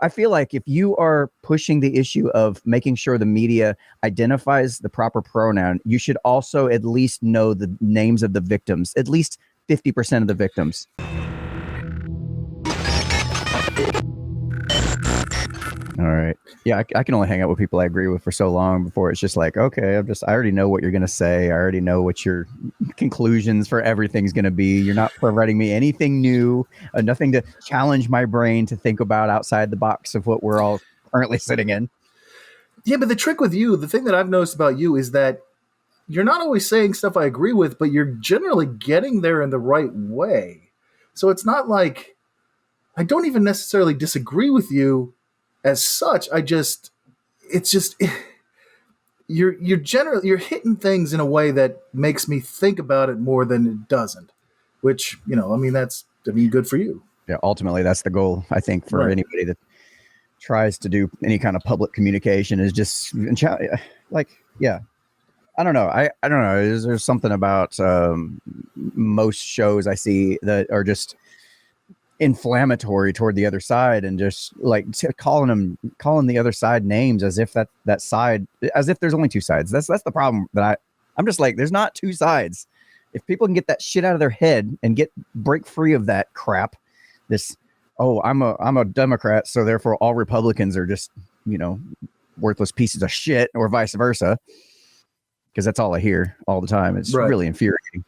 I feel like if you are pushing the issue of making sure the media identifies the proper pronoun, you should also at least know the names of the victims, at least 50% of the victims. All right. Yeah, I can only hang out with people I agree with for so long before it's just like, okay, I already know what you're going to say. I already know what your conclusions for everything's going to be. You're not providing me anything new, nothing to challenge my brain to think about outside the box of what we're all currently sitting in. Yeah, but the trick with you, the thing that I've noticed about you is that you're not always saying stuff I agree with, but you're generally getting there in the right way. So it's not like I don't even necessarily disagree with you as such. It's just you're hitting things in a way that makes me think about it more than it doesn't. Which good for you. Yeah, ultimately that's the goal, I think, for anybody that tries to do any kind of public communication is just like, yeah. I don't know. I don't know. There's something about most shows I see that are just inflammatory toward the other side and just like calling the other side names as if that side, as if there's only two sides. That's the problem that I'm just like, there's not two sides. If people can get that shit out of their head and break free of that crap, I'm a Democrat, so therefore all Republicans are just, worthless pieces of shit, or vice versa. Because that's all I hear all the time. It's really infuriating.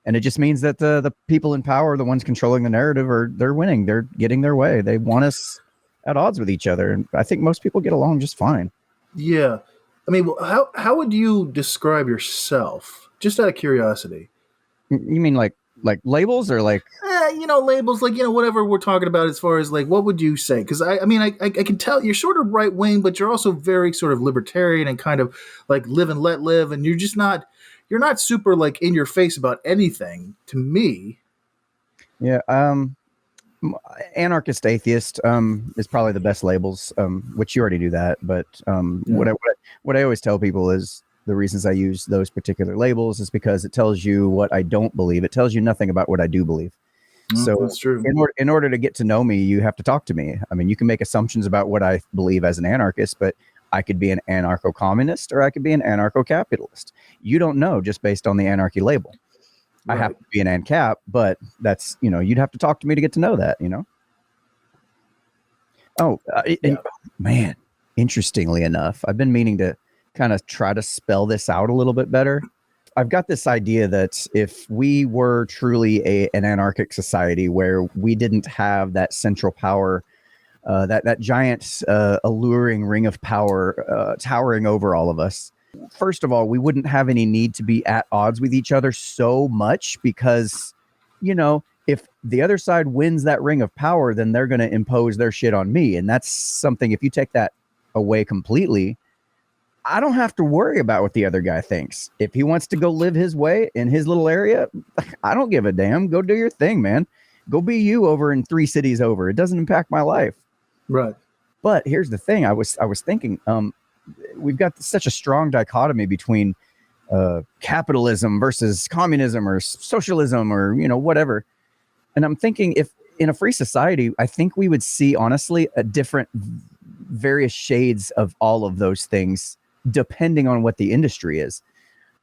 And it just means that the people in power, the ones controlling the narrative, they're winning. They're getting their way. They want us at odds with each other. And I think most people get along just fine. Yeah. I mean, how would you describe yourself? Just out of curiosity. You mean like labels or like? Labels, like, whatever we're talking about as far as like, what would you say? Because I can tell you're sort of right wing, but you're also very sort of libertarian and kind of like live and let live. And you're not super like in your face about anything to me. Yeah. Anarchist atheist is probably the best labels, which you already do that. But what I always tell people is the reasons I use those particular labels is because it tells you what I don't believe. It tells you nothing about what I do believe. So that's true. In order to get to know me, you have to talk to me. I mean, you can make assumptions about what I believe as an anarchist, but I could be an anarcho-communist or I could be an anarcho-capitalist. You don't know just based on the anarchy label. Right. I have to be an ANCAP, but that's, you'd have to talk to me to get to know that, Oh, and, man, interestingly enough, I've been meaning to kind of try to spell this out a little bit better. I've got this idea that if we were truly an anarchic society where we didn't have that central power, that giant alluring ring of power towering over all of us, first of all, we wouldn't have any need to be at odds with each other so much because, if the other side wins that ring of power, then they're going to impose their shit on me. And that's something, if you take that away completely, I don't have to worry about what the other guy thinks. If he wants to go live his way in his little area, I don't give a damn. Go do your thing, man. Go be you over in 3 cities over. It doesn't impact my life. Right. But here's the thing. I was thinking, we've got such a strong dichotomy between capitalism versus communism or socialism or, whatever. And I'm thinking if in a free society, I think we would see, honestly, a different various shades of all of those things depending on what the industry is.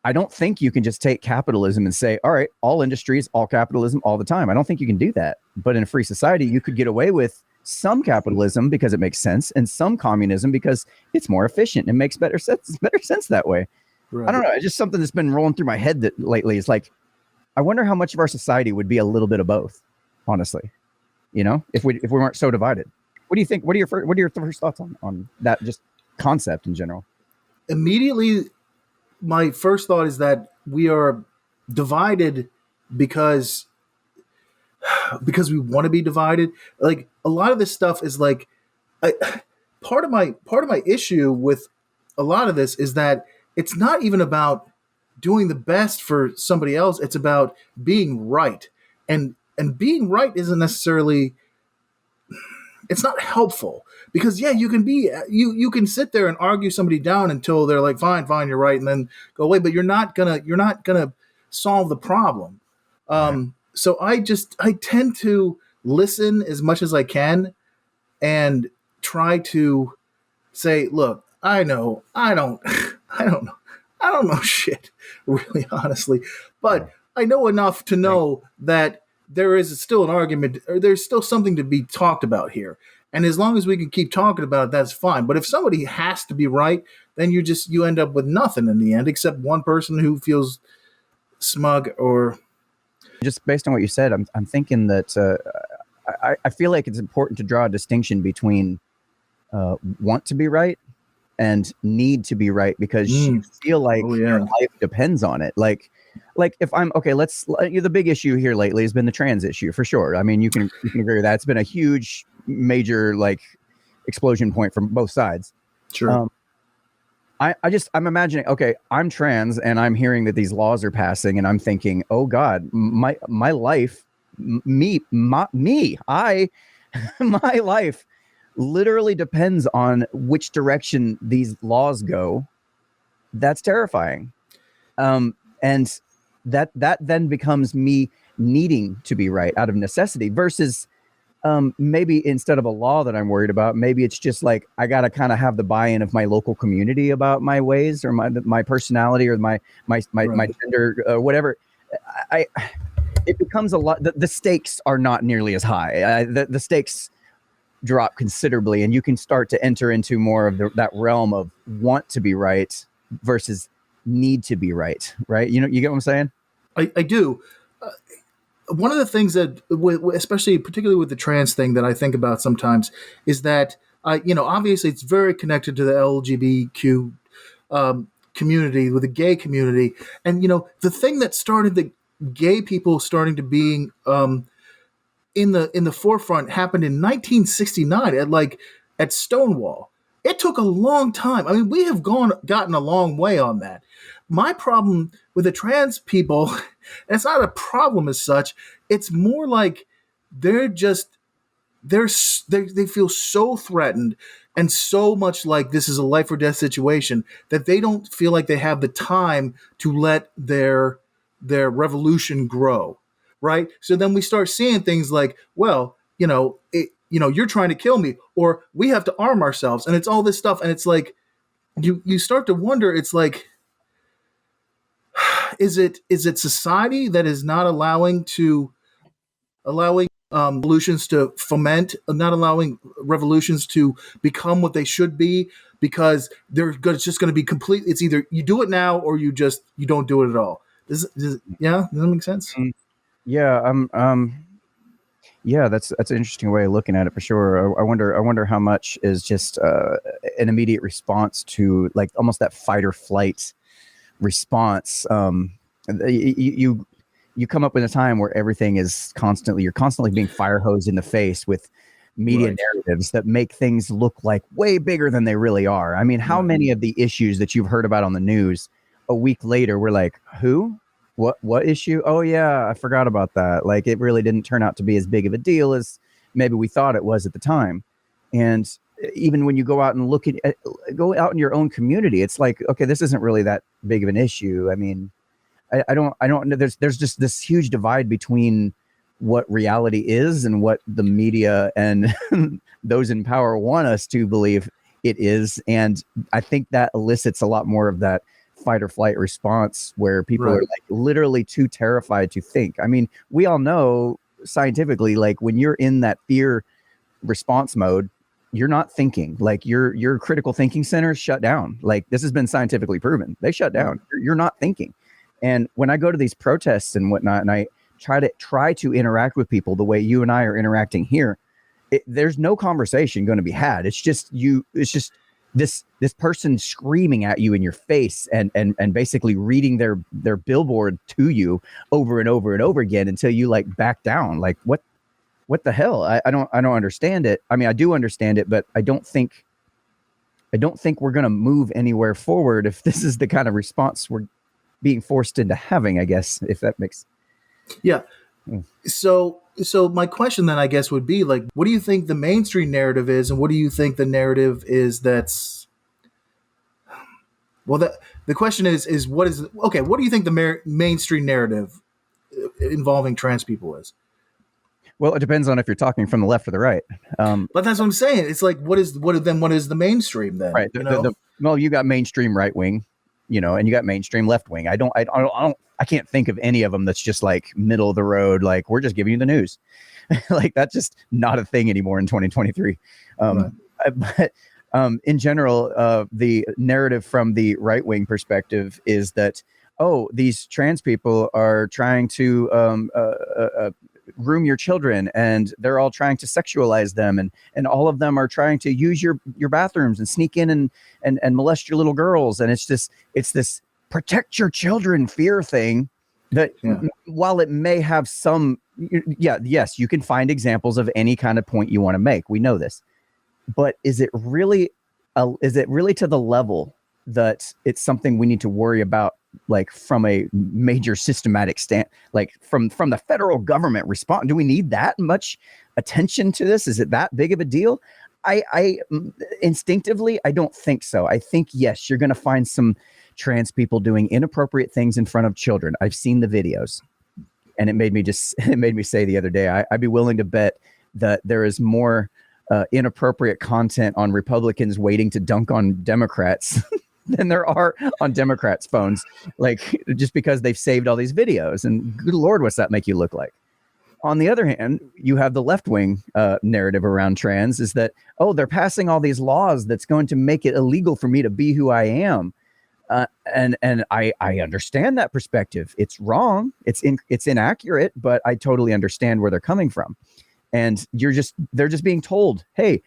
I don't think you can just take capitalism and say, all right, all industries, all capitalism all the time. I don't think you can do that. But in a free society, you could get away with some capitalism because it makes sense and some communism because it's more efficient. It makes better sense that way. Right. I don't know. It's just something that's been rolling through my head that lately is like, I wonder how much of our society would be a little bit of both, honestly, if we weren't so divided. What do you think? What are your first thoughts on that just concept in general? Immediately, my first thought is that we are divided because we want to be divided. Like a lot of this stuff is like, part of my issue with a lot of this is that it's not even about doing the best for somebody else. It's about being right, and being right isn't necessarily. It's not helpful because you can be you can sit there and argue somebody down until they're like fine you're right and then go away, but you're not gonna solve the problem. So I tend to listen as much as I can and try to say, look, I don't, I don't know, I don't know shit, really, honestly, but I know enough to know that there is still an argument, or there's still something to be talked about here. And as long as we can keep talking about it, that's fine. But if somebody has to be right, then you end up with nothing in the end, except one person who feels smug or Just based on what you said, I'm thinking that I feel like it's important to draw a distinction between want to be right and need to be right, because you feel like oh your yeah, life depends on it. Like if I'm okay, the big issue here lately has been the trans issue for sure. I mean, you can agree with that. It's been a huge, major like explosion point from both sides. sure, Um, I'm imagining, okay, I'm trans and I'm hearing that these laws are passing and I'm thinking, oh God, my life, I my life literally depends on which direction these laws go. That's terrifying. And that then becomes me needing to be right out of necessity versus maybe instead of a law that I'm worried about, maybe it's just like I got to kind of have the buy-in of my local community about my ways or my personality or my gender or whatever. I It becomes a lot. The stakes are not nearly as high. The stakes drop considerably, and you can start to enter into more of that realm of want to be right versus need to be right. Right? You get what I'm saying? I do. One of the things that, especially particularly with the trans thing, that I think about sometimes is that, obviously it's very connected to the LGBTQ community, with the gay community, and the thing that started the gay people starting to being in the forefront happened in 1969 at Stonewall. It took a long time. I mean, we have gotten a long way on that. My problem with the trans people, and it's not a problem as such. It's more like they're just they feel so threatened and so much like this is a life or death situation that they don't feel like they have the time to let their revolution grow, right? So then we start seeing things like, well, you're trying to kill me, or we have to arm ourselves, and it's all this stuff, and it's like you start to wonder. It's like, is it society that is not allowing revolutions to foment, not allowing revolutions to become what they should be, because it's just going to be complete. It's either you do it now or you don't do it at all. Does that make sense? Yeah. Yeah, that's an interesting way of looking at it for sure. I wonder how much is just an immediate response to like almost that fight or flight response. You come up in a time where everything is you're constantly being fire hosed in the face with media Right. narratives that make things look like way bigger than they really are. I mean, how Right. many of the issues that you've heard about on the news a week later we're like, who? What issue? Oh yeah, I forgot about that. Like it really didn't turn out to be as big of a deal as maybe we thought it was at the time. And even when you go out and go out in your own community, it's like, okay, this isn't really that big of an issue. I mean, I don't know. There's just this huge divide between what reality is and what the media and those in power want us to believe it is. And I think that elicits a lot more of that fight or flight response where people are Right. like literally too terrified to think. I mean, we all know scientifically, like when you're in that fear response mode, you're not thinking. Like your critical thinking centers shut down. Like this has been scientifically proven. They shut down. You're not thinking. And when I go to these protests and whatnot, and I try to interact with people the way you and I are interacting here, there's no conversation going to be had. It's just you. It's just this person screaming at you in your face and basically reading their billboard to you over and over and over again until you like back down. Like what the hell? I don't understand it. I mean, I do understand it, but I don't think we're going to move anywhere forward if this is the kind of response we're being forced into having, I guess, if that makes. Yeah. Mm. So my question then, I guess, would be like, what do you think the mainstream narrative is, and what do you think the narrative is that's well, the question is what is okay? What do you think the mainstream narrative involving trans people is? Well, it depends on if you're talking from the left or the right. But that's what I'm saying. It's like, what is the mainstream then? Right. Well, you got mainstream right wing, and you got mainstream left wing. I can't think of any of them that's just like middle of the road. Like, we're just giving you the news. Like, that's just not a thing anymore in 2023. Right. But in general, the narrative from the right wing perspective is that, oh, these trans people are trying to groom your children, and they're all trying to sexualize them, and all of them are trying to use your bathrooms and sneak in and molest your little girls. And it's this protect your children fear thing that, while it may have some, yes, you can find examples of any kind of point you want to make. We know this. But is it really to the level that it's something we need to worry about, like from a major systematic stand, like from the federal government response? Do we need that much attention to this? Is it that big of a deal? I instinctively, I don't think so. I think, yes, you're going to find some trans people doing inappropriate things in front of children. I've seen the videos, and it made me say the other day, I'd be willing to bet that there is more inappropriate content on Republicans waiting to dunk on Democrats than there are on Democrats' phones, like, just because they've saved all these videos. And good Lord, what's that make you look like? On the other hand, you have the left-wing narrative around trans, is that, oh, they're passing all these laws that's going to make it illegal for me to be who I am. And I understand that perspective. It's wrong. It's inaccurate, but I totally understand where they're coming from. And they're just being told, hey,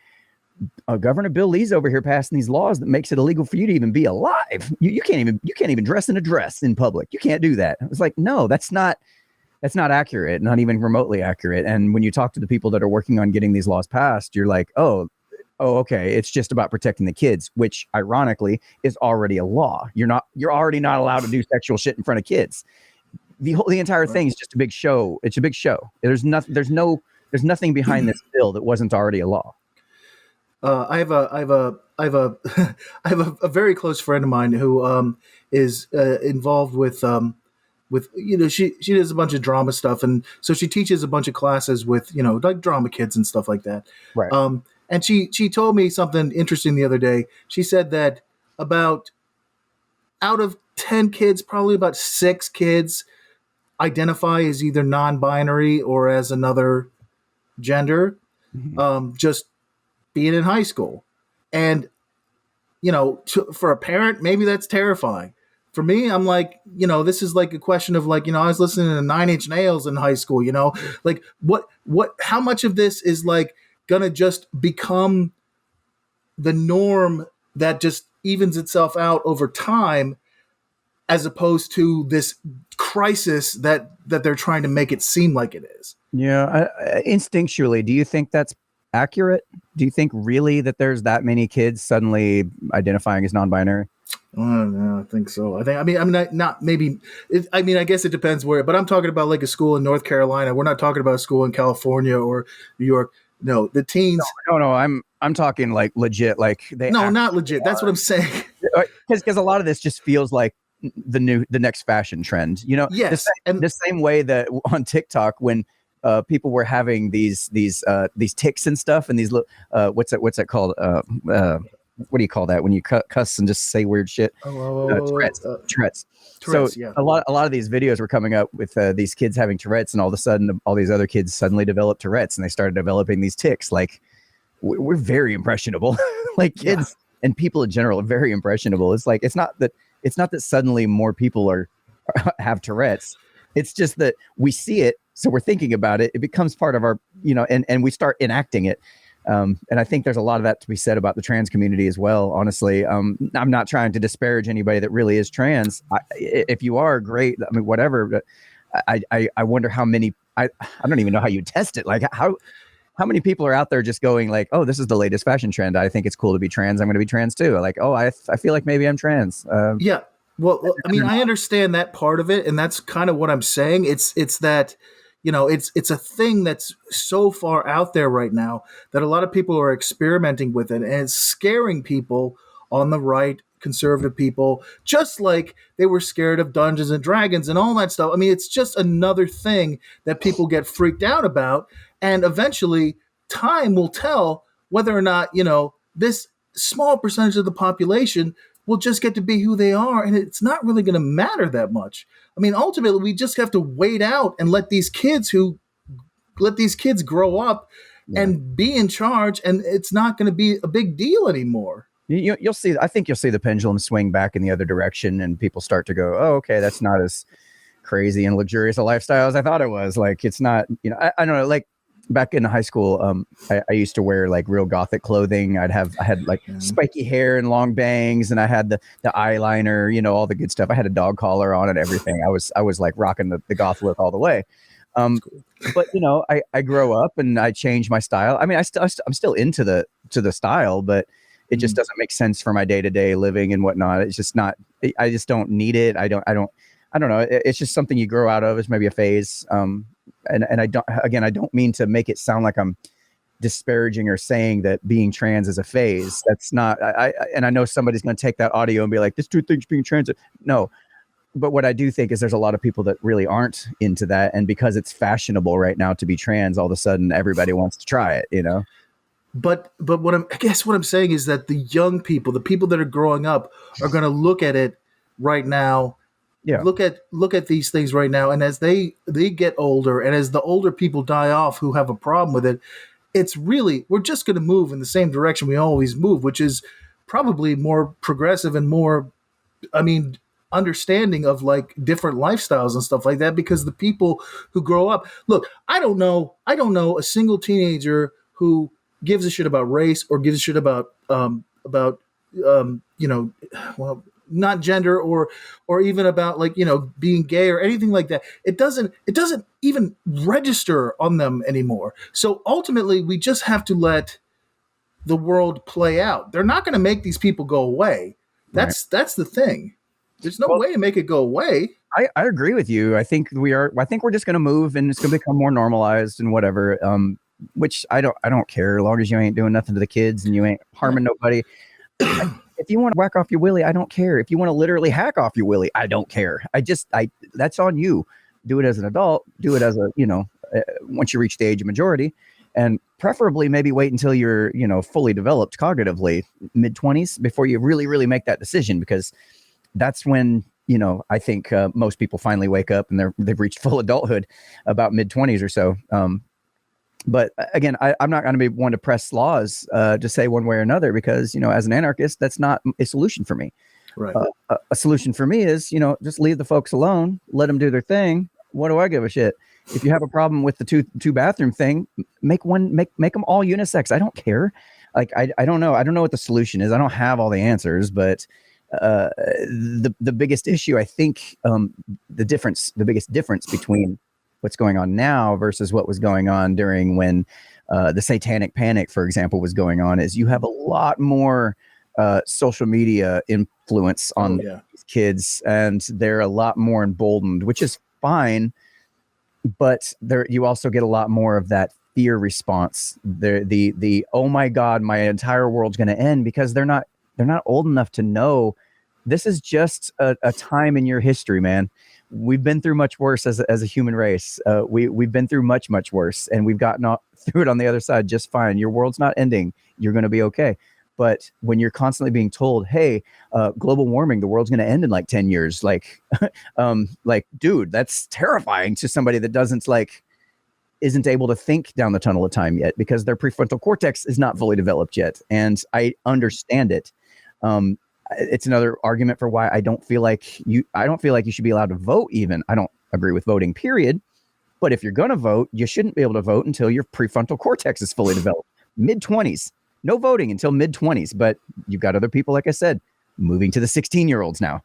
Governor Bill Lee's over here passing these laws that makes it illegal for you to even be alive. You can't even dress in a dress in public. You can't do that. It's like, no, that's not accurate, not even remotely accurate. And when you talk to the people that are working on getting these laws passed, you're like, oh, okay, it's just about protecting the kids, which ironically is already a law. You're already not allowed to do sexual shit in front of kids. The entire thing is just a big show. It's a big show. There's nothing behind this bill that wasn't already a law. I have a I have a very close friend of mine who is involved with she does a bunch of drama stuff, and so she teaches a bunch of classes with like drama kids and stuff like that. Right. And she told me something interesting the other day. She said that about out of 10 kids, probably about 6 kids identify as either non-binary or as another gender, just being in high school. And for a parent, maybe that's terrifying. For me, I'm like, this is like a question of like, I was listening to 9 Inch Nails in high school, like how much of this is like gonna just become the norm that just evens itself out over time, as opposed to this crisis that they're trying to make it seem like it is. Yeah. Instinctually, do you think that's accurate? Do you think really that there's that many kids suddenly identifying as non-binary? No, I think so. I mean, not maybe. I guess it depends where. But I'm talking about like a school in North Carolina. We're not talking about a school in California or New York. No, the teens. No. I'm talking like legit. Like they. No, not legit. That's what I'm saying. Because a lot of this just feels like the next fashion trend. Yes, the same way that on TikTok when people were having these tics and stuff, and these what's that called? What do you call that when you cuss and just say weird shit? Tourette's. So yeah. a lot of these videos were coming up with these kids having Tourette's, and all of a sudden, all these other kids suddenly developed Tourette's, and they started developing these tics. Like, we're very impressionable. Like, kids and people in general are very impressionable. It's like it's not that suddenly more people have Tourette's. It's just that we see it, so we're thinking about it. It becomes part of our, and we start enacting it. And I think there's a lot of that to be said about the trans community as well. Honestly, I'm not trying to disparage anybody that really is trans. If you are, great. I mean, whatever. But I wonder how many. I don't even know how you test it. Like how many people are out there just going like, oh, this is the latest fashion trend. I think it's cool to be trans. I'm going to be trans too. Like, oh, I feel like maybe I'm trans. Yeah. Well, I mean, I understand that part of it, and that's kind of what I'm saying. It's that. It's a thing that's so far out there right now that a lot of people are experimenting with it, and it's scaring people on the right, conservative people, just like they were scared of Dungeons and Dragons and all that stuff. I mean, it's just another thing that people get freaked out about. And eventually, time will tell whether or not, this small percentage of the population will just get to be who they are. And it's not really going to matter that much. I mean, ultimately, we just have to wait out and let these kids grow up Yeah. and be in charge. And it's not going to be a big deal anymore. You'll see. I think you'll see the pendulum swing back in the other direction, and people start to go, "Oh, okay, that's not as crazy and luxurious a lifestyle as I thought it was." Like, it's not. I don't know. Like back in high school, I used to wear like real gothic clothing. I had like spiky hair and long bangs, and I had the eyeliner. All the good stuff. I had a dog collar on and everything. I was like rocking the goth look all the way. But I grow up and I change my style. I mean, I'm still into the style, but it just doesn't make sense for my day-to-day living and whatnot. It's just not, I just don't need it. I don't know. It's just something you grow out of. It's maybe a phase. And I don't mean to make it sound like I'm disparaging or saying that being trans is a phase. That's not, and I know somebody's going to take that audio and be like, this dude thinks being trans. No. But what I do think is there's a lot of people that really aren't into that. And because it's fashionable right now to be trans, all of a sudden everybody wants to try it, But what I'm saying is that the young people, the people that are growing up, are going to look at it right now. Yeah. Look at these things right now, and as they get older, and as the older people die off who have a problem with it, we're just going to move in the same direction we always move, which is probably more progressive and more, understanding of like different lifestyles and stuff like that. Because the people who grow up, look, I don't know a single teenager who gives a shit about race or gives a shit about not gender or even about like being gay or anything like that. It doesn't even register on them anymore. So ultimately, we just have to let the world play out. They're not going to make these people go away. That's the thing. There's no way to make it go away. I agree with you. I think we're just going to move and it's going to become more normalized and whatever. Which I don't care as long as you ain't doing nothing to the kids and you ain't harming nobody. If you want to whack off your willy, I don't care. If you want to literally hack off your willy, I don't care. That's on you. Do it as an adult. Do it as once you reach the age of majority, and preferably maybe wait until you're fully developed cognitively, mid-20s, before you really really make that decision, because that's when I think most people finally wake up and they've reached full adulthood about mid-20s or so. But again, I'm not going to be one to press laws to say one way or another, because, as an anarchist, that's not a solution for me. Right. A solution for me is, just leave the folks alone, let them do their thing. What do I give a shit? If you have a problem with the two bathroom thing, make them all unisex. I don't care. Like, I don't know. I don't know what the solution is. I don't have all the answers, but the biggest issue, I think, the biggest difference between what's going on now versus what was going on during when the satanic panic, for example, was going on, is you have a lot more social media influence on these kids, and they're a lot more emboldened, which is fine. But you also get a lot more of that fear response. The oh my God, my entire world's going to end, because they're not old enough to know this is just a time in your history, man. We've been through much worse as a human race. We've been through much, much worse, and we've gotten through it on the other side just fine. Your world's not ending. You're going to be okay. But when you're constantly being told, hey, global warming, the world's going to end in like 10 years, like, dude, that's terrifying to somebody that isn't able to think down the tunnel of time yet, because their prefrontal cortex is not fully developed yet. And I understand it. It's another argument for why I don't feel like you should be allowed to vote even. I don't agree with voting, period. But if you're going to vote, you shouldn't be able to vote until your prefrontal cortex is fully developed. Mid-20s. No voting until mid-20s. But you've got other people, like I said, moving to the 16-year-olds now,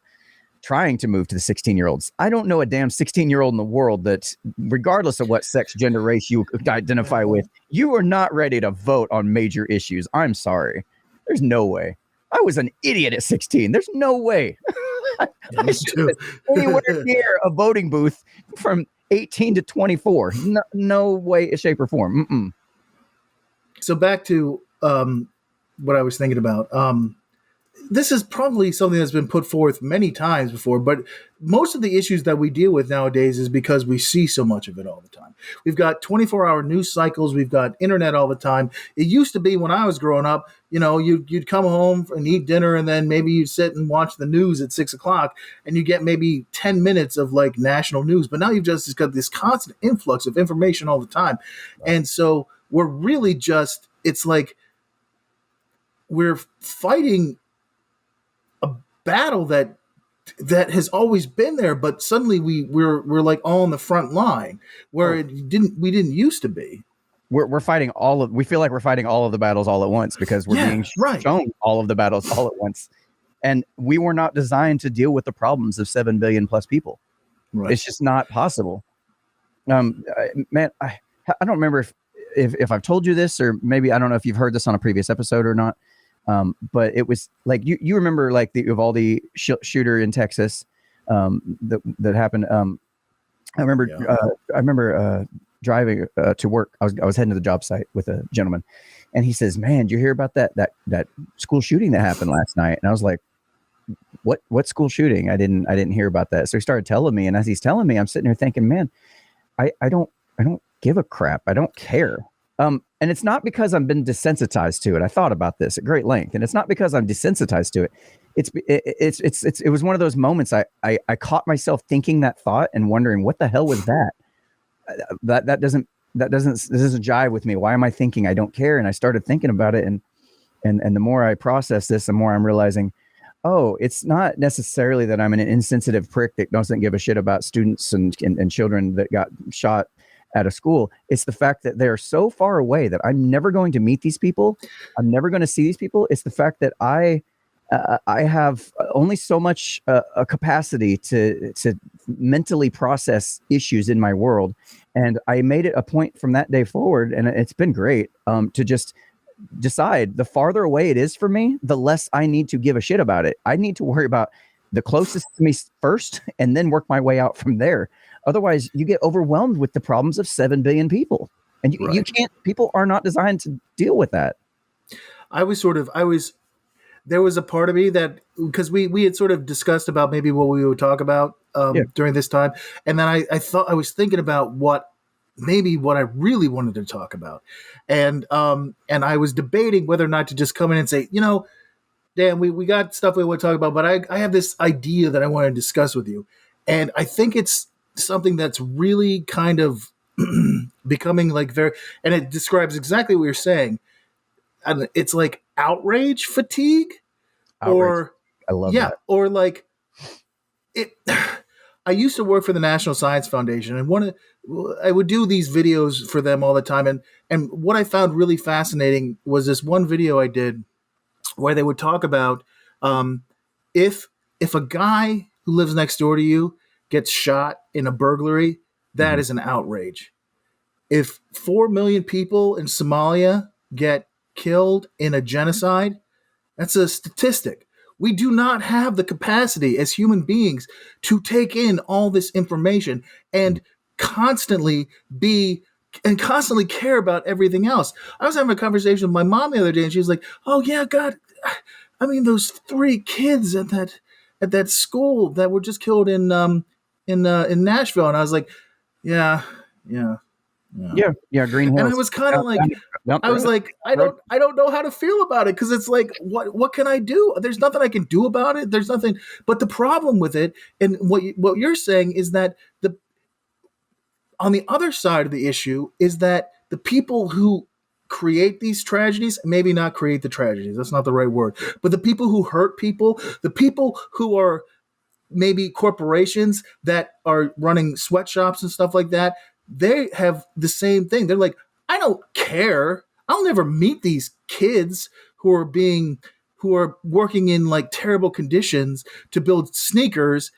trying to move to the 16-year-olds. I don't know a damn 16-year-old in the world that, regardless of what sex, gender, race you identify with, you are not ready to vote on major issues. I'm sorry. There's no way. I was an idiot at 16. There's no way. I should anywhere near a voting booth from 18 to 24. No way, shape, or form. So back to what I was thinking about. this is probably something that's been put forth many times before, but most of the issues that we deal with nowadays is because we see so much of it all the time. We've got 24-hour news cycles. We've got internet all the time. It used to be when I was growing up, you'd come home and eat dinner, and then maybe you'd sit and watch the news at 6 o'clock, and you get maybe 10 minutes of like national news. But now you've just got this constant influx of information all the time. And so we're really just, it's like we're fighting battle that has always been there, but suddenly we're like all on the front line where we didn't used to be. We're fighting we feel like we're fighting all of the battles all at once because we're being shown all of the battles all at once. And we were not designed to deal with the problems of 7 billion plus people. Right. It's just not possible. Man, I don't remember if I've told you this, or maybe I don't know if you've heard this on a previous episode or not. But it was like you remember like the Uvalde shooter in Texas that happened. I remember driving to work. I was heading to the job site with a gentleman, and he says, "Man, did you hear about that school shooting that happened last night?" And I was like, "What school shooting? I didn't hear about that." So he started telling me, and as he's telling me, I'm sitting there thinking, "Man, I don't give a crap. I don't care." And it's not because I've been desensitized to it. I thought about this at great length, and it's not because I'm desensitized to it. It was one of those moments I caught myself thinking that thought and wondering what the hell was that? That doesn't jive with me. Why am I thinking I don't care? And I started thinking about it, and the more I process this, the more I'm realizing, oh, it's not necessarily that I'm an insensitive prick that doesn't give a shit about students and children that got shot at a school. It's the fact that they're so far away that I'm never going to meet these people. I'm never going to see these people. It's the fact that I have only so much a capacity to mentally process issues in my world. And I made it a point from that day forward, and it's been great to just decide the farther away it is for me, the less I need to give a shit about it. I need to worry about the closest to me first and then work my way out from there. Otherwise, you get overwhelmed with the problems of 7 billion people. And you can't, people are not designed to deal with that. There was a part of me that, because we had sort of discussed about maybe what we would talk about during this time. And then I was thinking about what I really wanted to talk about. And I was debating whether or not to just come in and say, Dan, we got stuff we want to talk about, but I have this idea that I want to discuss with you. And I think it's something that's really kind of becoming like and it describes exactly what you're saying. And it's like outrage fatigue. Or I love that. Or like it. I used to work for the National Science Foundation, and I would do these videos for them all the time. And what I found really fascinating was this one video I did where they would talk about if a guy who lives next door to you gets shot in a burglary, that is an outrage. If 4 million people in Somalia get killed in a genocide, that's a statistic. We do not have the capacity as human beings to take in all this information and constantly care about everything else. I was having a conversation with my mom the other day, and she was like, "Oh yeah, God, I mean those 3 kids at that school that were just killed in Nashville," and I was like, "Yeah, Green Hills." And I was kind of like, I don't know how to feel about it, because it's like, what can I do? There's nothing I can do about it. There's nothing. But the problem with it, and what you're saying is that on the other side of the issue is that the people who create these tragedies, maybe not create the tragedies, that's not the right word, but the people who hurt people, the people who are maybe corporations that are running sweatshops and stuff like that, they have the same thing. They're like, I don't care. I'll never meet these kids who are working in like terrible conditions to build sneakers.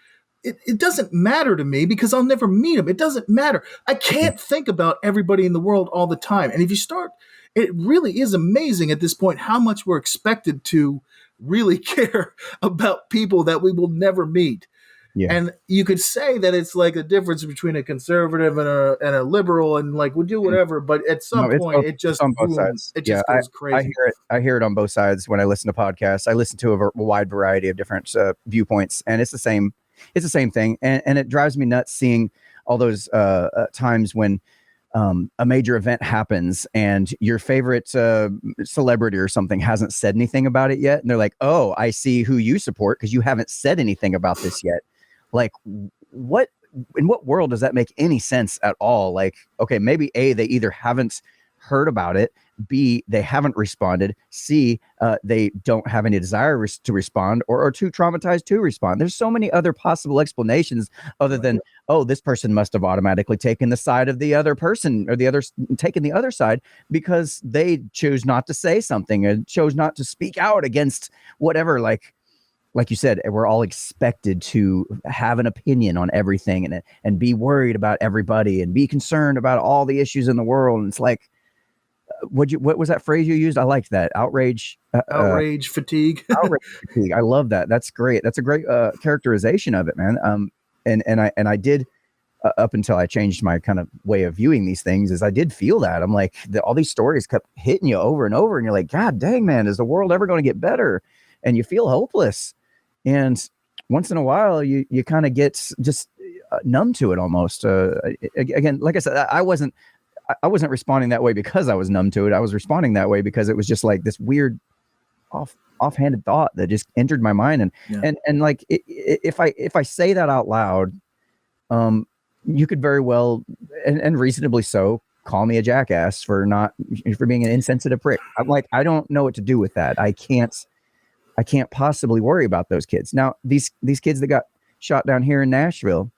It doesn't matter to me because I'll never meet them. It doesn't matter. I can't think about everybody in the world all the time. And if you start, it really is amazing at this point how much we're expected to really care about people that we will never meet. Yeah. And you could say that it's like a difference between a conservative and a liberal, and like we'll do whatever. But at some No, it's point, both. it It's just on both boom, sides. it Yeah, just goes I crazy. hear it. I hear it on both sides when I listen to podcasts. I listen to a wide variety of different viewpoints, and it's the same. It's the same thing, and it drives me nuts seeing all those times when a major event happens and your favorite celebrity or something hasn't said anything about it yet, and they're like, "Oh, I see who you support because you haven't said anything about this yet." Like, what in what world does that make any sense at all? Like, okay, maybe A, they either haven't heard about it, B, they haven't responded, C, they don't have any desire to respond, or too traumatized to respond. There's so many other possible explanations other than, oh, this person must have automatically taken the side of the other person, or the other taken the other side because they chose not to say something and chose not to speak out against whatever. Like you said, we're all expected to have an opinion on everything and be worried about everybody and be concerned about all the issues in the world. And it's like, what was that phrase you used? I liked that. Outrage fatigue. Outrage fatigue. I love that. That's great. That's a great characterization of it, man. And I did up until I changed my kind of way of viewing these things, is I did feel that. I'm like, all these stories kept hitting you over and over, and you're like, God dang, man, is the world ever going to get better? And you feel hopeless. And once in a while, you kind of get just numb to it almost. Again, like I said, I wasn't responding that way because I was numb to it. I was responding that way because it was just like this weird offhanded thought that just entered my mind. And like if I say that out loud, you could very well and reasonably so call me a jackass for being an insensitive prick. I'm like, I don't know what to do with that. I can't possibly worry about those kids. Now, these kids that got shot down here in Nashville,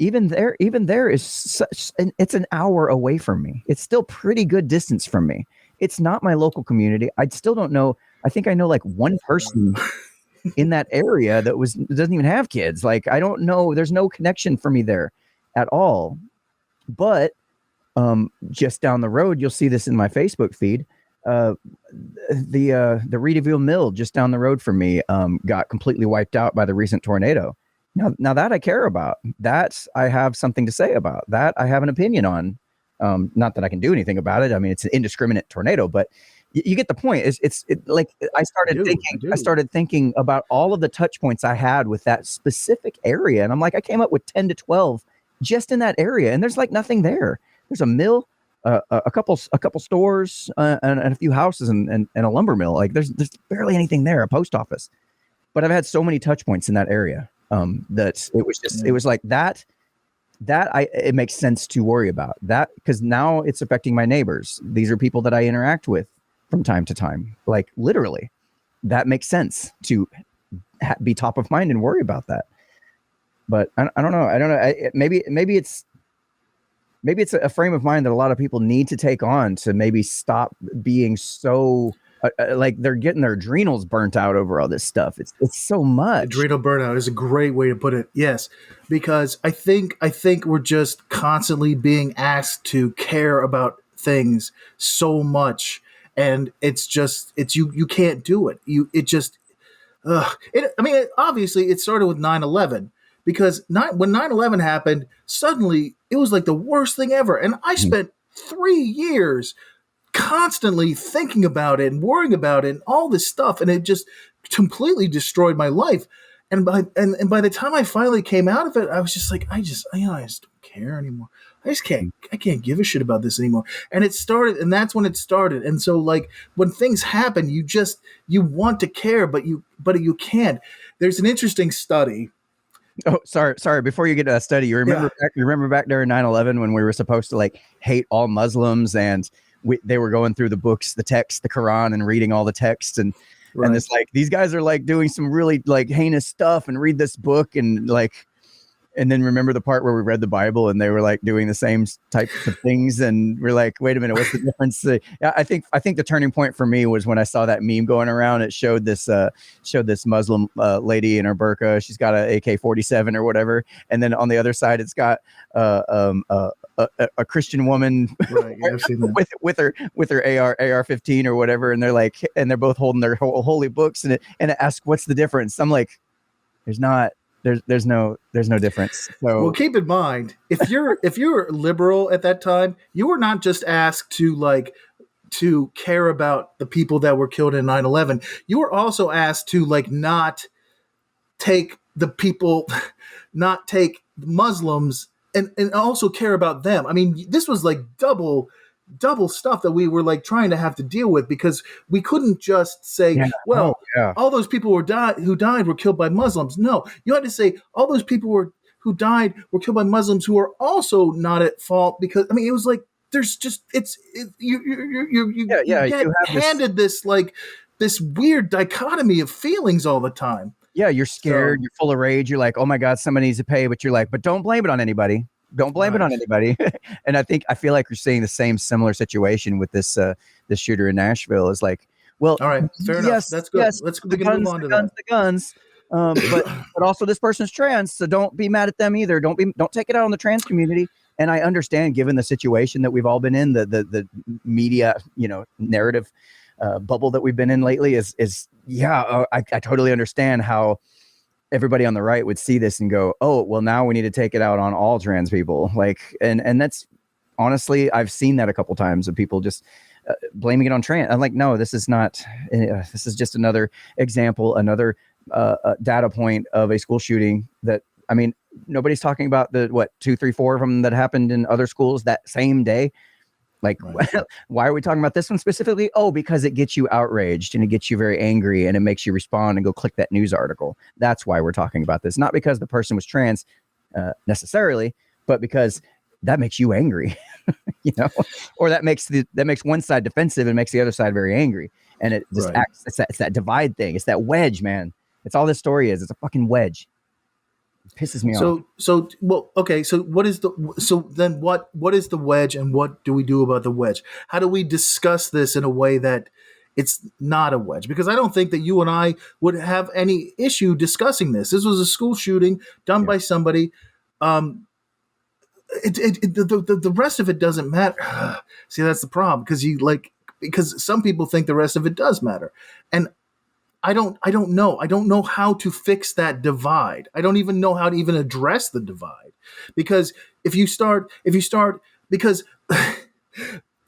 even there is such it's an hour away from me. It's still pretty good distance from me. It's not my local community. I still don't know. I think I know like one person in that area that doesn't even have kids. Like, I don't know. There's no connection for me there at all. But just down the road, you'll see this in my Facebook feed. The Reedville Mill just down the road from me got completely wiped out by the recent tornado. Now that I care about, that I have something to say about, that I have an opinion on. Not that I can do anything about it. I mean, it's an indiscriminate tornado, but you get the point. It's like I started thinking about all of the touch points I had with that specific area, and I'm like, I came up with 10 to 12 just in that area, and there's like nothing there. There's a mill, a couple stores, and a few houses, and a lumber mill. Like there's barely anything there. A post office, but I've had so many touch points in that area that it was just it was like that. It makes sense to worry about that, because now it's affecting my neighbors. These are people that I interact with from time to time. Like literally, that makes sense to be top of mind and worry about that. But I don't know. Maybe it's a frame of mind that a lot of people need to take on to maybe stop being so like they're getting their adrenals burnt out over all this stuff. It's so much. Adrenal burnout is a great way to put it. Yes, because I think we're just constantly being asked to care about things so much, and it's you can't do it. Obviously it started with 9/11, because when 9/11 happened, suddenly it was like the worst thing ever, and I spent 3 years constantly thinking about it and worrying about it and all this stuff, and it just completely destroyed my life. And by the time I finally came out of it, I was just like, I just don't care anymore. I can't give a shit about this anymore. And that's when it started. And so, like, when things happen, you want to care, but you can't. There's an interesting study. Oh, sorry. Before you get to that study, you remember back during 9/11 when we were supposed to like hate all Muslims, and they were going through the books, the text, the Quran, and reading all the texts, and it's like these guys are like doing some really like heinous stuff, and read this book, and like, and then remember the part where we read the Bible and they were like doing the same types of things, and we're like, wait a minute, what's the difference? I think the turning point for me was when I saw that meme going around. It showed this Muslim lady in her burqa. She's got a AK-47 or whatever, and then on the other side it's got a Christian woman with her AR-15 or whatever, and they're both holding their holy books, and it asks, what's the difference? I'm like, there's not. there's no difference. Well, So keep in mind, if you're liberal at that time, you were not just asked to care about the people that were killed in 9/11. You were also asked to not take the people, not take Muslims, and also care about them. I mean, this was like double stuff that we were like trying to have to deal with, because we couldn't just say, yeah, oh well, yeah, all those people who died were killed by Muslims. No, you had to say all those people who died were killed by Muslims who are also not at fault, because I mean it was like there's just you yeah. get You have this. handed this weird dichotomy of feelings all the time. Yeah, you're scared. So You're full of rage. You're like, oh my god, somebody needs to pay. But you're like, but don't blame it on anybody. Don't blame it on right. anybody. And I feel like you're seeing the same similar situation with this shooter in Nashville. Is like, well, All right, fair enough. yes, That's good. yes, We can move on the to guns, that. the guns. But also this person's trans, so don't be mad at them either. Don't take it out on the trans community. And I understand, given the situation that we've all been in, the media, narrative bubble that we've been in lately is yeah. I totally understand how everybody on the right would see this and go, oh, well, now we need to take it out on all trans people. Like, and that's honestly, I've seen that a couple times of people just blaming it on trans. I'm like, no, this is not. This is just another example, another data point of a school shooting that. I mean, nobody's talking about the 2, 3, 4 of them that happened in other schools that same day. Like, Right. why are we talking about this one specifically? Oh, because it gets you outraged and it gets you very angry and it makes you respond and go click that news article. That's why we're talking about this. Not because the person was trans necessarily, but because that makes you angry, or that makes one side defensive and makes the other side very angry. And it just Right. acts. It's that divide thing. It's that wedge, man. It's all this story is. It's a fucking wedge. It pisses me off. Well, okay. So what is the wedge, and what do we do about the wedge? How do we discuss this in a way that it's not a wedge? Because I don't think that you and I would have any issue discussing this. This was a school shooting done Yeah. by somebody. The rest of it doesn't matter. See, that's the problem, because some people think the rest of it does matter, and I don't know. I don't know how to fix that divide. I don't even know how to even address the divide. Because if you start because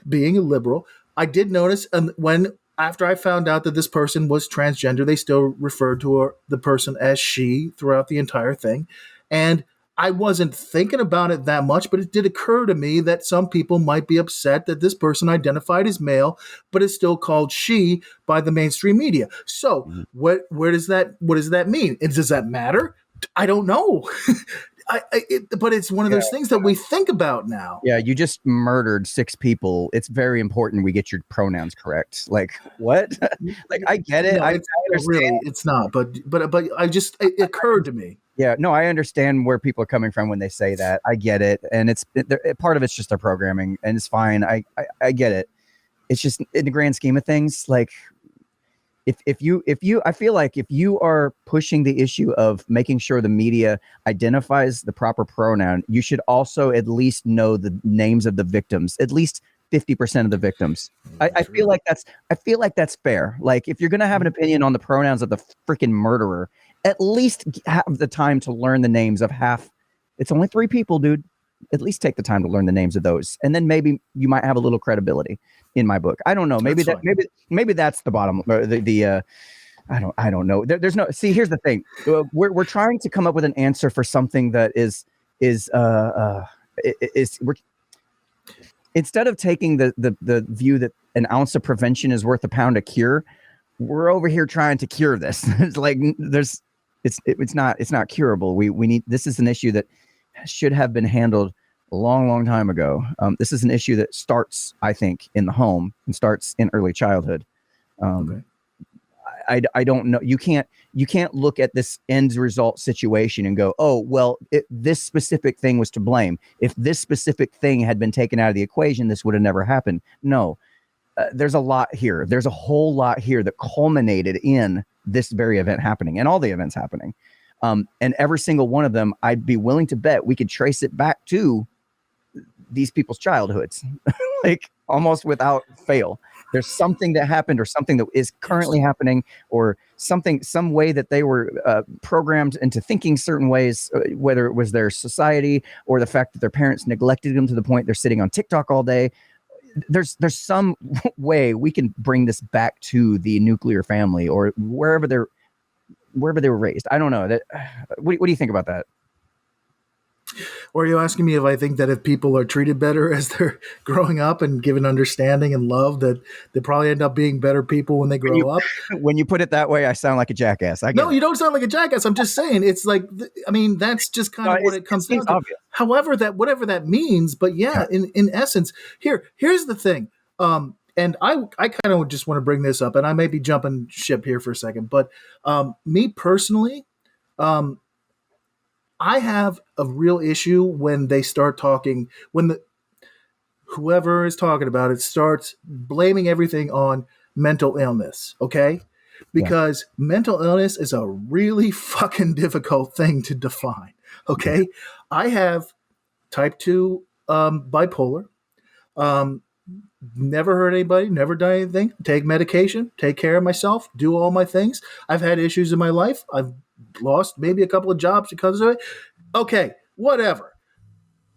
being a liberal, I did notice, when after I found out that this person was transgender, they still referred to the person as she throughout the entire thing. And I wasn't thinking about it that much, but it did occur to me that some people might be upset that this person identified as male, but is still called she by the mainstream media. So what does that mean? And does that matter? I don't know. But it's one of those things that we think about now. Yeah, you just murdered 6 people. It's very important we get your pronouns correct. Like, what? Like, I get it. No, I it's understand. really it's not. But it occurred to me. Yeah, no, I understand where people are coming from when they say that. I get it, and part of it's just their programming, and it's fine. I get it. It's just in the grand scheme of things, like if you I feel like if you are pushing the issue of making sure the media identifies the proper pronoun, you should also at least know the names of the victims, at least 50% of the victims. I feel like that's fair. Like, if you're gonna have an opinion on the pronouns of the freaking murderer, at least have the time to learn the names of half. It's only 3 people, dude. At least take the time to learn the names of those, and then maybe you might have a little credibility in my book. I don't know. Maybe maybe that's the bottom. I don't know. There's no. See, here's the thing. We're trying to come up with an answer for something that is we're, instead of taking the view that an ounce of prevention is worth a pound of cure, we're over here trying to cure this. It's like it's not curable. We need, this is an issue that should have been handled a long time ago. This is an issue that starts, I think, in the home and starts in early childhood. Okay. I don't know. You can't look at this end result situation and go, oh, well, this specific thing was to blame. If this specific thing had been taken out of the equation, this would have never happened. No, there's a lot here. There's a whole lot here that culminated in this very event happening and all the events happening. And every single one of them, I'd be willing to bet we could trace it back to these people's childhoods, like almost without fail. There's something that happened or something that is currently happening or some way that they were programmed into thinking certain ways, whether it was their society or the fact that their parents neglected them to the point they're sitting on TikTok all day. There's some way we can bring this back to the nuclear family or wherever they were raised. I don't know. What do you think about that? Or are you asking me if I think that if people are treated better as they're growing up and given understanding and love, that they probably end up being better people when they grow up? When you put it that way, I sound like a jackass. No, you don't sound like a jackass. I'm just saying it's like, I mean, that's just kind of what it comes down to. Obvious. However, whatever that means, but yeah. In essence, here's the thing. And I kind of just want to bring this up, and I may be jumping ship here for a second, but me personally, I have a real issue when they start talking, when whoever is talking about it starts blaming everything on mental illness, okay? Because mental illness is a really fucking difficult thing to define, okay? I have type 2 bipolar. Never hurt anybody, never done anything, take medication, take care of myself, do all my things. I've had issues in my life. I've lost maybe a couple of jobs because of it. Okay, whatever.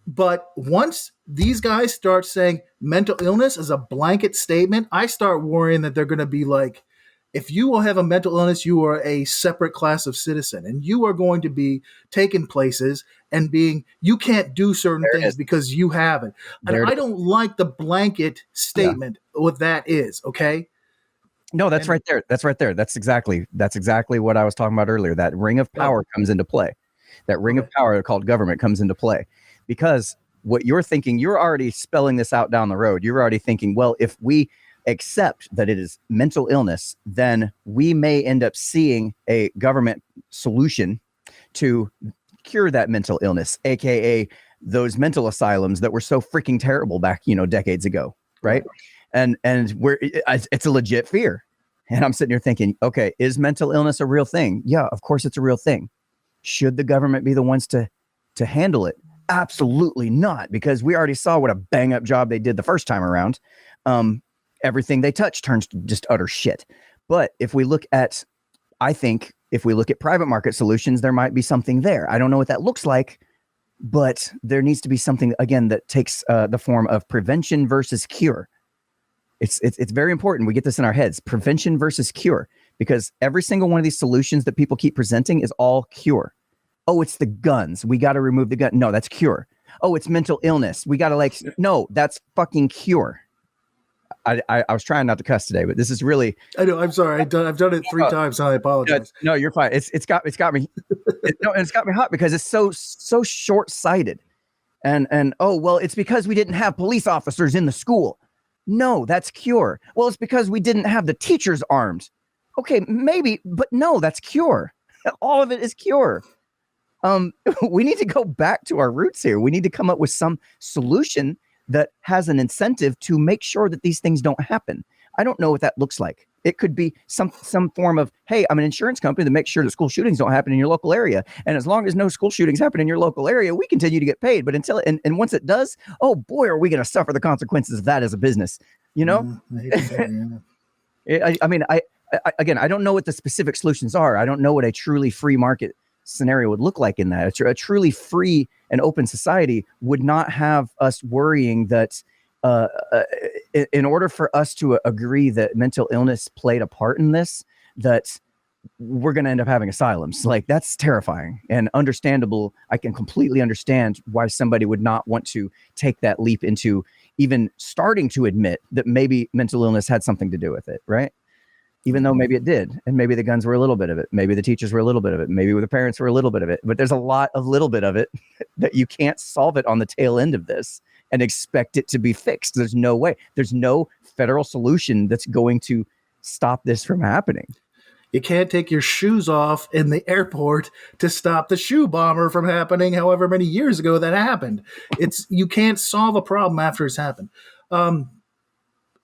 But once these guys start saying mental illness is a blanket statement, I start worrying that they're going to be like, if you will have a mental illness, you are a separate class of citizen and you are going to be taken places and you can't do certain things because you have it. And I don't like the blanket statement what that is. Okay. No, that's right there. That's right there. That's exactly what I was talking about earlier. That ring of power comes into play. That ring of power called government comes into play because what you're thinking, you're already spelling this out down the road. You're already thinking, well, if we accept that it is mental illness, then we may end up seeing a government solution to cure that mental illness, aka those mental asylums that were so freaking terrible back, decades ago, right? And it's a legit fear. And I'm sitting here thinking, okay, is mental illness a real thing? Yeah, of course it's a real thing. Should the government be the ones to handle it? Absolutely not, because we already saw what a bang up job they did the first time around. Everything they touch turns to just utter shit. But if we look at private market solutions, there might be something there. I don't know what that looks like, but there needs to be something, again, that takes the form of prevention versus cure. It's very important. We get this in our heads, prevention versus cure, because every single one of these solutions that people keep presenting is all cure. Oh, it's the guns. We got to remove the gun. No, that's cure. Oh, it's mental illness. We got to no, that's fucking cure. I was trying not to cuss today, but this is really. I know. I'm sorry. I've done it 3 times. And I apologize. No, you're fine. It's got me. It's got me hot because it's so short sighted, and oh well, it's because we didn't have police officers in the school. No, that's cure. Well, it's because we didn't have the teachers armed. Okay, maybe, but no, that's cure. All of it is cure. We need to go back to our roots here. We need to come up with some solution that has an incentive to make sure that these things don't happen. I don't know what that looks like. It could be some form of, hey, I'm an insurance company that makes sure that school shootings don't happen in your local area. And as long as no school shootings happen in your local area, we continue to get paid. But until and once it does, oh boy, are we going to suffer the consequences of that as a business? I mean, again, I don't know what the specific solutions are. I don't know what a truly free market scenario would look like in that. A truly free and open society would not have us worrying that in order for us to agree that mental illness played a part in this, that we're going to end up having asylums. Like, that's terrifying and understandable. I can completely understand why somebody would not want to take that leap into even starting to admit that maybe mental illness had something to do with it, right? Even though maybe it did, and maybe the guns were a little bit of it, maybe the teachers were a little bit of it, maybe the parents were a little bit of it, but there's a lot of little bit of it that you can't solve it on the tail end of this and expect it to be fixed. There's no way. There's no federal solution that's going to stop this from happening. You can't take your shoes off in the airport to stop the shoe bomber from happening however many years ago that happened. You can't solve a problem after it's happened.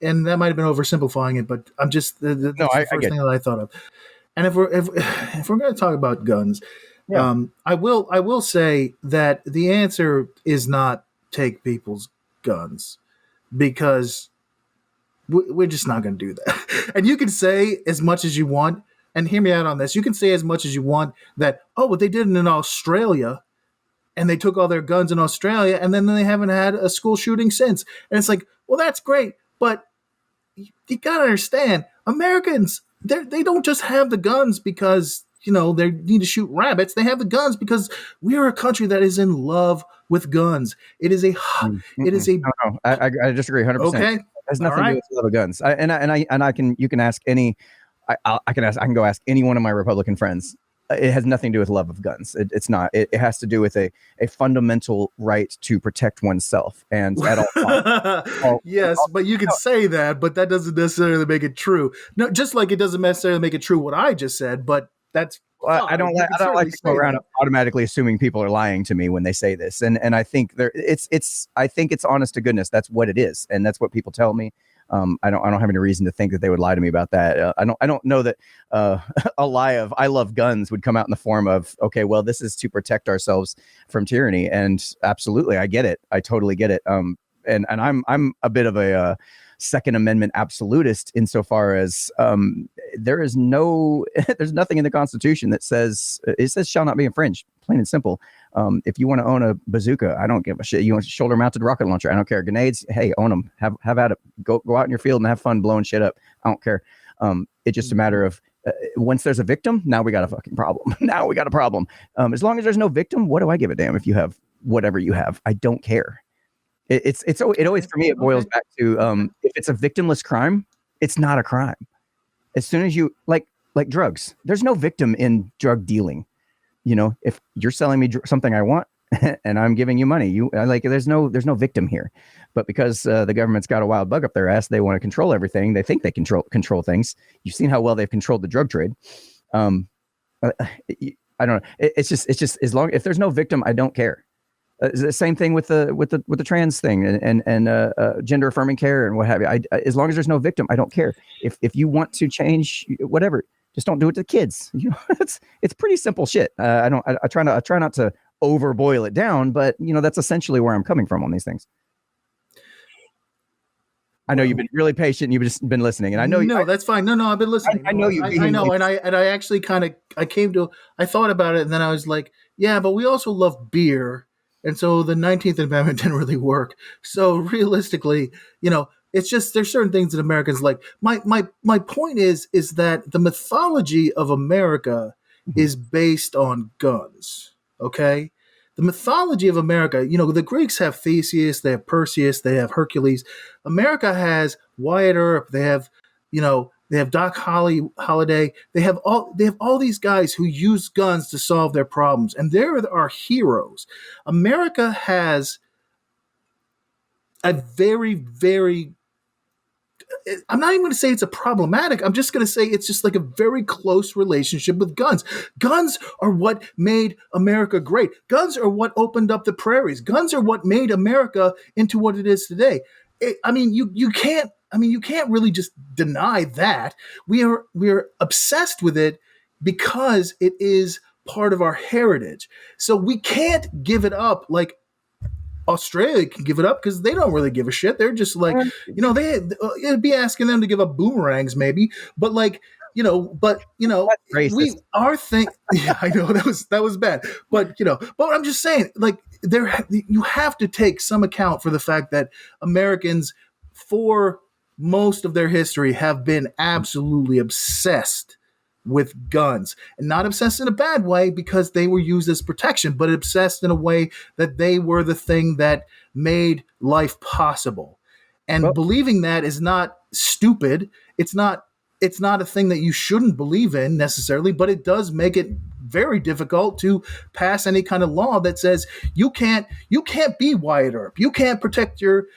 And that might have been oversimplifying it, but I'm just that's the first thing that I thought of. And if we're going to talk about guns, I will say that the answer is not take people's guns, because we're just not going to do that. And you can say as much as you want, and hear me out on this. You can say as much as you want that, oh, but they did it in Australia, and they took all their guns in Australia, and then they haven't had a school shooting since. And it's like, well, that's great, but you got to understand, Americans, they don't just have the guns because, they need to shoot rabbits. They have the guns because we are a country that is in love with guns. It is a, it is a. No, I disagree 100%. Okay, It has nothing to do with love of guns. You can ask any. I can go ask any one of my Republican friends. It has nothing to do with love of guns. It's not. It has to do with a fundamental right to protect oneself and at all times. Yes, but you can say that, but that doesn't necessarily make it true. No, just like it doesn't necessarily make it true what I just said, but that's. I don't like to go around automatically assuming people are lying to me when they say this, and I think I think it's honest to goodness. That's what it is, and that's what people tell me. I don't have any reason to think that they would lie to me about that. I don't know that a lie of "I love guns" would come out in the form of, okay, well, this is to protect ourselves from tyranny, and absolutely, I get it. I totally get it. And I'm a bit of a Second Amendment absolutist insofar as there's nothing in the Constitution that says shall not be infringed, plain and simple. If you want to own a bazooka, I don't give a shit. You want a shoulder mounted rocket launcher, I don't care. Grenades, hey, own them. Have at it. Go out in your field and have fun blowing shit up. I don't care. It's just a matter of once there's a victim, now we got a fucking problem. Now we got a problem. As long as there's no victim, what do I give a damn if you have whatever you have? I don't care. It always, for me, it boils back to if it's a victimless crime, it's not a crime. As soon as you like drugs, there's no victim in drug dealing. If you're selling me something I want and I'm giving you money, there's no victim here. But because the government's got a wild bug up their ass, they want to control everything. They think they control things. You've seen how well they've controlled the drug trade. I don't know. It's just as long if there's no victim, I don't care. The same thing with the trans thing and gender affirming care and what have you. As long as there's no victim, I don't care. If you want to change whatever, just don't do it to kids. It's pretty simple shit. I try not to overboil it down, but that's essentially where I'm coming from on these things. I know you've been really patient. You've just been listening, and I know. No, that's fine. No, I've been listening. I know you. I know, and I actually I thought about it, and then I was like, yeah, but we also love beer. And so the 19th Amendment didn't really work. So realistically, it's just there's certain things that Americans like. My point is that the mythology of America is based on guns. Okay, the mythology of America. The Greeks have Theseus, they have Perseus, they have Hercules. America has Wyatt Earp. They have They have Doc Holliday. They have all these guys who use guns to solve their problems, and they're our heroes. America has a very, very. I'm not even going to say it's a problematic. I'm just going to say it's just like a very close relationship with guns. Guns are what made America great. Guns are what opened up the prairies. Guns are what made America into what it is today. You can't really just deny that. We are obsessed with it because it is part of our heritage. So we can't give it up like Australia can give it up because they don't really give a shit. They're just like, it'd be asking them to give up boomerangs maybe, but our thing. Yeah, I know that was bad, but I'm just saying, like, you have to take some account for the fact that Americans, for most of their history, have been absolutely obsessed with guns, and not obsessed in a bad way because they were used as protection, but obsessed in a way that they were the thing that made life possible. And believing that is not stupid. It's not a thing that you shouldn't believe in necessarily, but it does make it very difficult to pass any kind of law that says you can't be Wyatt Earp. You can't protect your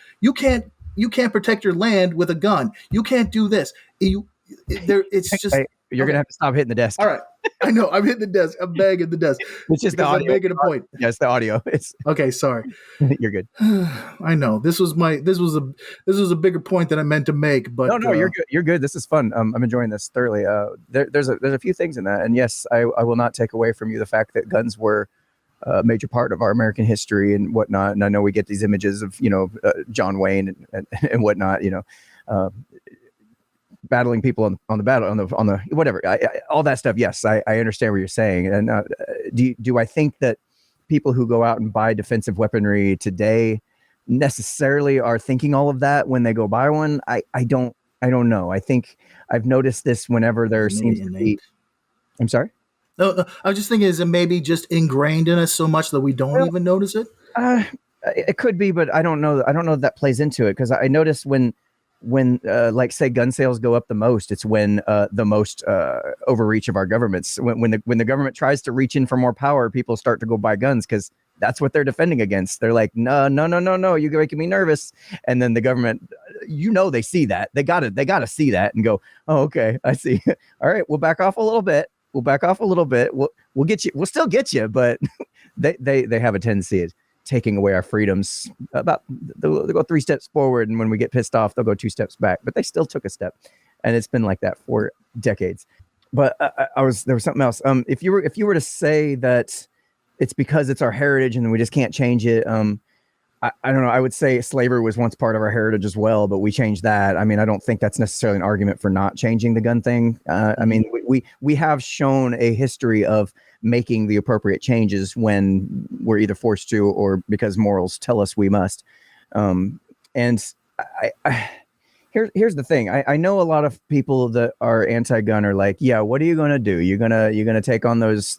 land with a gun. You can't do this. It's just. You're going to have to stop hitting the desk. All right. I know. I'm hitting the desk. I'm banging the desk. It's just the audio. I'm making a point. Yes, the audio. Okay. Sorry. You're good. I know. This was a bigger point that I meant to make, but no, you're good. You're good. This is fun. I'm enjoying this thoroughly. There's a few things in that, and yes, I will not take away from you the fact that guns were a major part of our American history and whatnot. And I know we get these images of John Wayne and whatnot. battling people on the battle on the whatever, all that stuff. Yes, I understand what you're saying. And do I think that people who go out and buy defensive weaponry today necessarily are thinking all of that when they go buy one? I don't know. I think I've noticed this whenever there seems to be. I'm sorry. No, I was just thinking, is it maybe just ingrained in us so much that we don't even notice it? It could be, but I don't know. I don't know if that plays into it, because I notice when like say gun sales go up the most, it's when the most overreach of our governments. When the government tries to reach in for more power, people start to go buy guns because that's what they're defending against. They're like, no, you're making me nervous. And then the government, they see that. They gotta see that and go, oh, okay, I see. All right, we'll back off a little bit. We'll get you. We'll still get you, but they have a tendency of taking away our freedoms. They'll go 3 steps forward, and when we get pissed off, they'll go 2 steps back. But they still took a step, and it's been like that for decades. But there was something else. If you were to say that it's because it's our heritage and we just can't change it, I don't know. I would say slavery was once part of our heritage as well, but we changed that. I mean, I don't think that's necessarily an argument for not changing the gun thing. I mean, we have shown a history of making the appropriate changes when we're either forced to or because morals tell us we must. And here's the thing. I know a lot of people that are anti-gun are like, yeah, what are you gonna do? You're gonna take on those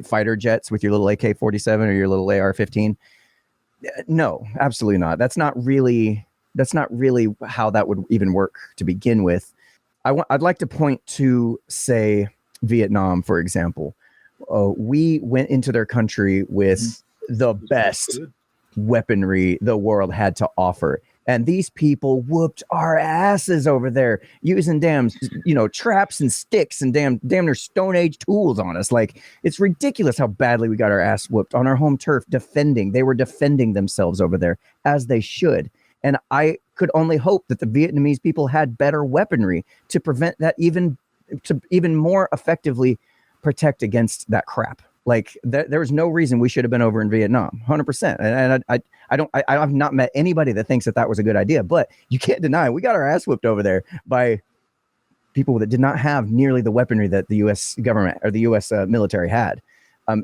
fighter jets with your little AK-47 or your little AR-15? No, absolutely not. That's not really how that would even work to begin with. I'd like to point to, say, Vietnam, for example. We went into their country with the best weaponry the world had to offer. And these people whooped our asses over there using damn, traps and sticks and damn near Stone Age tools on us. Like, it's ridiculous how badly we got our ass whooped on our home turf defending. They were defending themselves over there, as they should. And I could only hope that the Vietnamese people had better weaponry to prevent that, to even more effectively protect against that crap. Like, there was no reason we should have been over in Vietnam, 100%. And I've not met anybody that thinks that was a good idea. But you can't deny we got our ass whipped over there by people that did not have nearly the weaponry that the U.S. government or the U.S. Military had.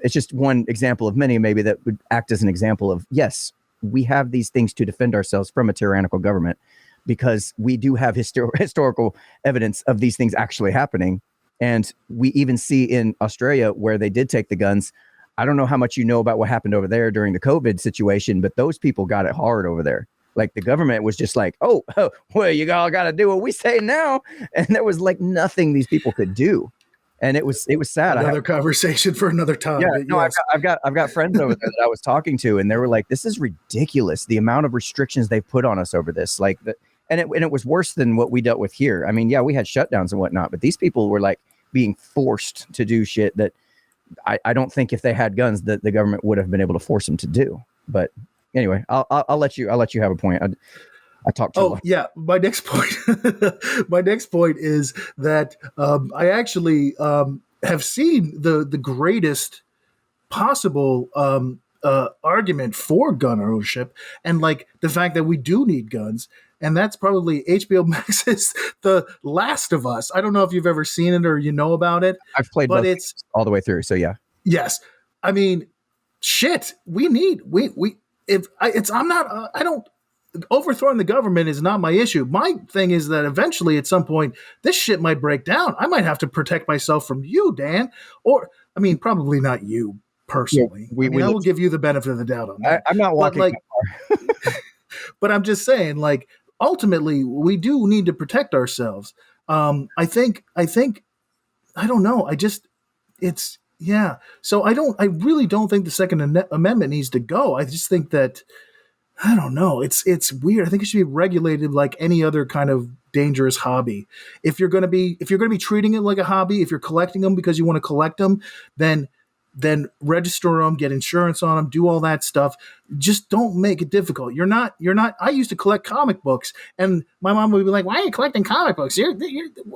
It's just one example of many, maybe, that would act as an example of, yes, we have these things to defend ourselves from a tyrannical government, because we do have historical evidence of these things actually happening. And we even see in Australia, where they did take the guns. I don't know how much you know about what happened over there during the COVID situation, but those people got it hard over there. Like, the government was just like, oh well, you all got to do what we say now. And there was like nothing these people could do. And it was sad. Another conversation for another time. Yeah, no, yes. I've got friends over there that I was talking to, and they were like, this is ridiculous, the amount of restrictions they've put on us over this. Like, and it was worse than what we dealt with here. I mean, yeah, we had shutdowns and whatnot, but these people were like being forced to do shit that I don't think if they had guns that the government would have been able to force them to do. But anyway, I'll let you have a point. I talked too long. Yeah, my next point is that I actually have seen the greatest possible argument for gun ownership, and like the fact that we do need guns. And that's probably HBO Max's The Last of Us. I don't know if you've ever seen it or you know about it. I've played, but it's all the way through. So yeah. Yes. I mean, shit. I don't. Overthrowing the government is not my issue. My thing is that eventually, at some point, this shit might break down. I might have to protect myself from you, Dan. Or, I mean, probably not you personally. Yeah, I will give you the benefit of the doubt on that. I'm not walking. But I'm just saying, like, ultimately, we do need to protect ourselves. I think, I don't know. So I really don't think the Second Amendment needs to go. I just think that, I don't know. It's weird. I think it should be regulated like any other kind of dangerous hobby. If you're going to be treating it like a hobby, if you're collecting them because you want to collect them, then register them, get insurance on them, do all that stuff. Just don't make it difficult. You're not. I used to collect comic books, and my mom would be like, "Why are you collecting comic books?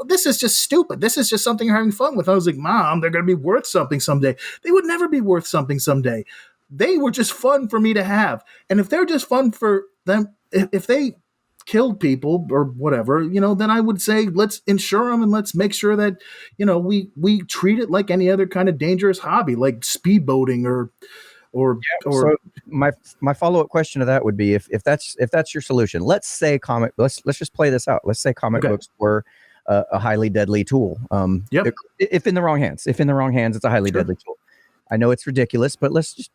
This is just stupid. This is just something you're having fun with." I was like, "Mom, they're going to be worth something someday." They would never be worth something someday. They were just fun for me to have. And if they're just fun for them, if they killed people or whatever, then I would say let's insure them and let's make sure that we treat it like any other kind of dangerous hobby, like speedboating or So my follow-up question to that would be, if that's your solution, let's just play this out. Let's say comic Okay. books were a highly deadly tool. Yep. If in the wrong hands, it's a highly Sure. deadly tool. I know it's ridiculous, but let's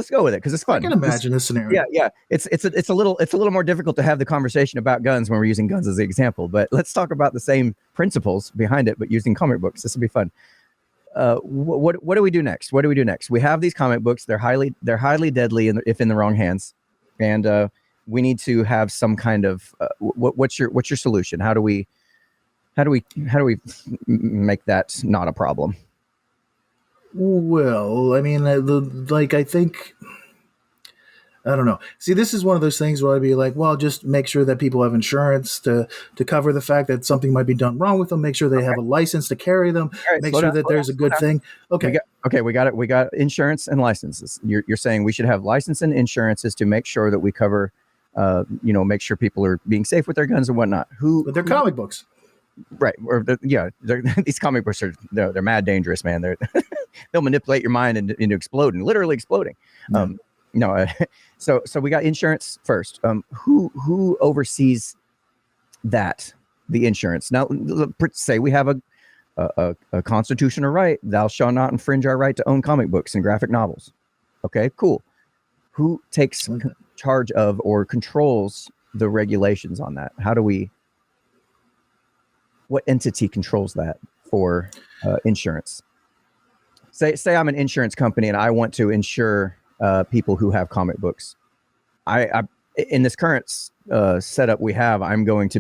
go with it because it's fun. I can imagine this scenario. Yeah. It's a little more difficult to have the conversation about guns when we're using guns as the example. But let's talk about the same principles behind it, but using comic books. This will be fun. What do we do next? We have these comic books. They're highly deadly if in the wrong hands, and we need to have some kind of what's your solution? How do we make that not a problem? Well, I mean, I think, I don't know. See, this is one of those things where I'd be like, well, just make sure that people have insurance to cover the fact that something might be done wrong with them. Make sure they have a license to carry them. Right, make sure that there's a good thing. Okay. We got it. We got insurance and licenses. You're saying we should have license and insurances to make sure that we cover, make sure people are being safe with their guns and whatnot. But they're comic books. Right. Or these comic books they're mad dangerous, man. They'll manipulate your mind into exploding, literally exploding. So we got insurance first. Who oversees that? The insurance. Now, say we have a constitutional right. Thou shalt not infringe our right to own comic books and graphic novels. Okay, cool. Who takes charge of or controls the regulations on that? What entity controls that for insurance? Say I'm an insurance company and I want to insure people who have comic books. I in this current setup we have, I'm going to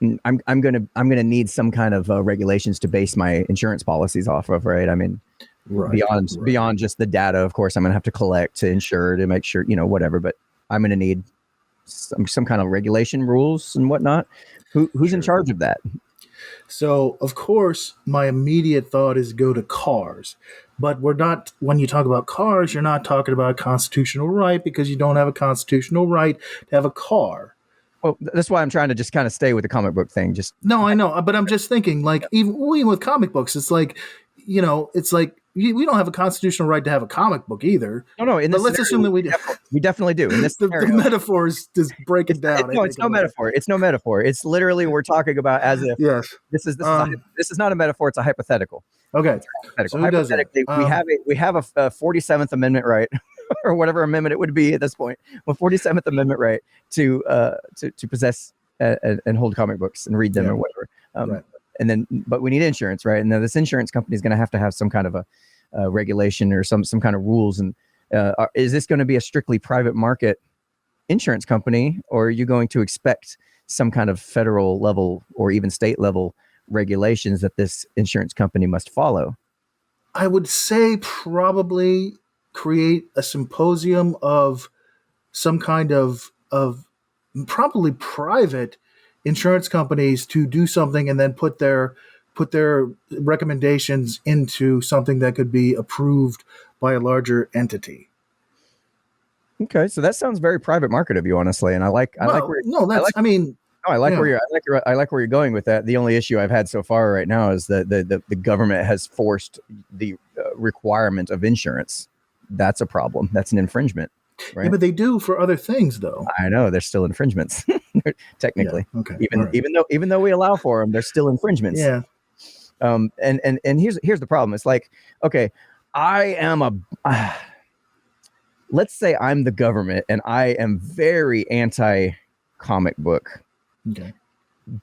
need some kind of regulations to base my insurance policies off of, right? I mean, beyond just the data, of course, I'm going to have to collect to insure to make sure, whatever. But I'm going to need some kind of regulation rules and whatnot. Who's in charge of that? So, of course, my immediate thought is go to cars. But when you talk about cars, you're not talking about a constitutional right, because you don't have a constitutional right to have a car. Well, that's why I'm trying to just kind of stay with the comic book thing. No, I know, but I'm just thinking, even with comic books, it's like, it's like we don't have a constitutional right to have a comic book either. No. But let's assume that we definitely do. In this the metaphor is just break it down. It's no metaphor. It's no metaphor. It's literally we're talking about as if this is not a metaphor. It's a hypothetical. Okay. So hypothetically, we have a 47th Amendment right, or whatever amendment it would be at this point. A 47th Amendment right to possess and hold comic books and read them or whatever. Right. And then, but we need insurance, right? And then this insurance company is going to have some kind of a regulation or some kind of rules. And is this going to be a strictly private market insurance company, or are you going to expect some kind of federal level or even state level regulations that this insurance company must follow? I would say probably create a symposium of some kind of probably private insurance companies to do something, and then put their recommendations into something that could be approved by a larger entity. Okay, so that sounds very private market of you, honestly, and I like where you're going with that. The only issue I've had so far right now is that the government has forced the requirement of insurance. That's a problem. That's an infringement. Right? Yeah, but they do for other things, though. I know there's still infringements, technically. Yeah, okay. Even though we allow for them, there's still infringements. Yeah. And here's the problem. It's like, okay, I am let's say I'm the government and I am very anti comic book. Okay.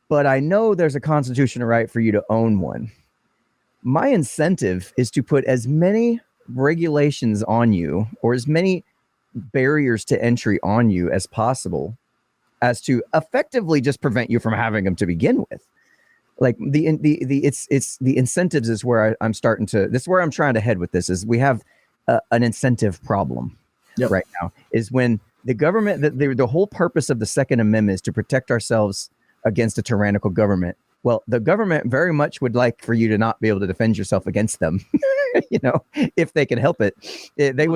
But I know there's a constitutional right for you to own one. My incentive is to put as many regulations on you, or as many barriers to entry on you as possible, as to effectively just prevent you from having them to begin with. Like the incentives is where I'm starting to. This is where I'm trying to head with this. Is we have an incentive problem right now. Is when the government, the whole purpose of the Second Amendment is to protect ourselves against a tyrannical government. Well, the government very much would like for you to not be able to defend yourself against them. If they can help it. They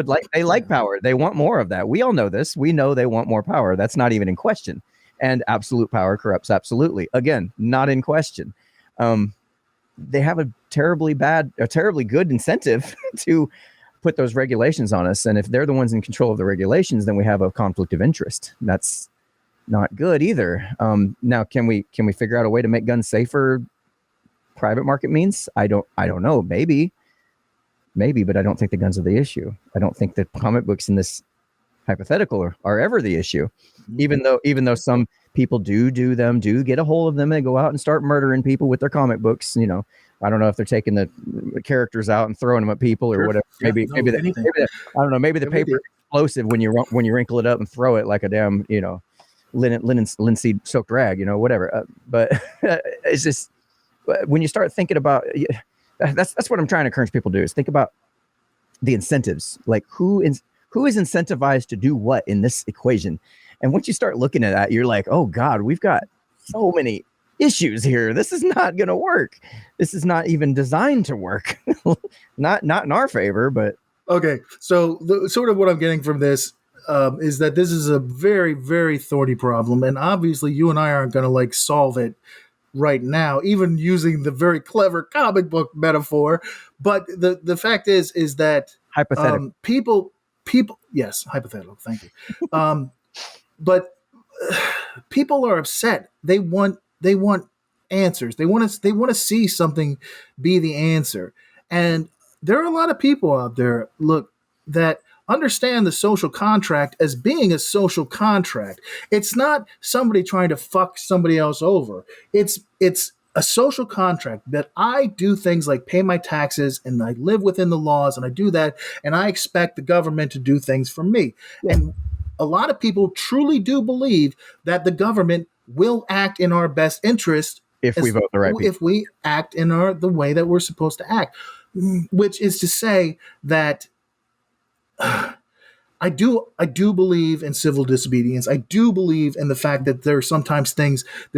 like power. They want more of that. We all know this. We know they want more power. That's not even in question. and absolute power corrupts absolutely. Again, not in question. They have a terribly good incentive to put those regulations on us. And if they're the ones in control of the regulations, then we have a conflict of interest. That's not good either. Now, can we figure out a way to make guns safer? Private market means? I don't know. Maybe, but I don't think the guns are the issue. I don't think that comic books in this hypothetical are ever the issue. Even though some people do get a hold of them and go out and start murdering people with their comic books. You know, I don't know if they're taking the characters out and throwing them at people or whatever. Maybe I don't know. Maybe the paper is explosive when you wrinkle it up and throw it like a damn, you know, linseed soaked rag, you know, whatever. But it's just when you start thinking about that's what I'm trying to encourage people to do is think about the incentives, like who is incentivized to do what in this equation. And once you start looking at that, you're like, oh God, we've got so many issues here. This is not going to work. This is not even designed to work. not in our favor, but. Okay. So sort of what I'm getting from this is that this is a very, very thorny problem. And obviously you and I aren't going to like solve it right now, even using the very clever comic book metaphor. But the fact is that hypothetical people, yes, hypothetical. Thank you. But people are upset. They want answers. They want to see something be the answer. And there are a lot of people out there, look, that understand the social contract as being a social contract. It's not somebody trying to fuck somebody else over. It's a social contract that I do things like pay my taxes and I live within the laws and I do that and I expect the government to do things for me. Yeah. And a lot of people truly do believe that the government will act in our best interest if we vote the right people. If we act in the way that we're supposed to act, which is to say that I do believe in civil disobedience. I do believe in the fact that there are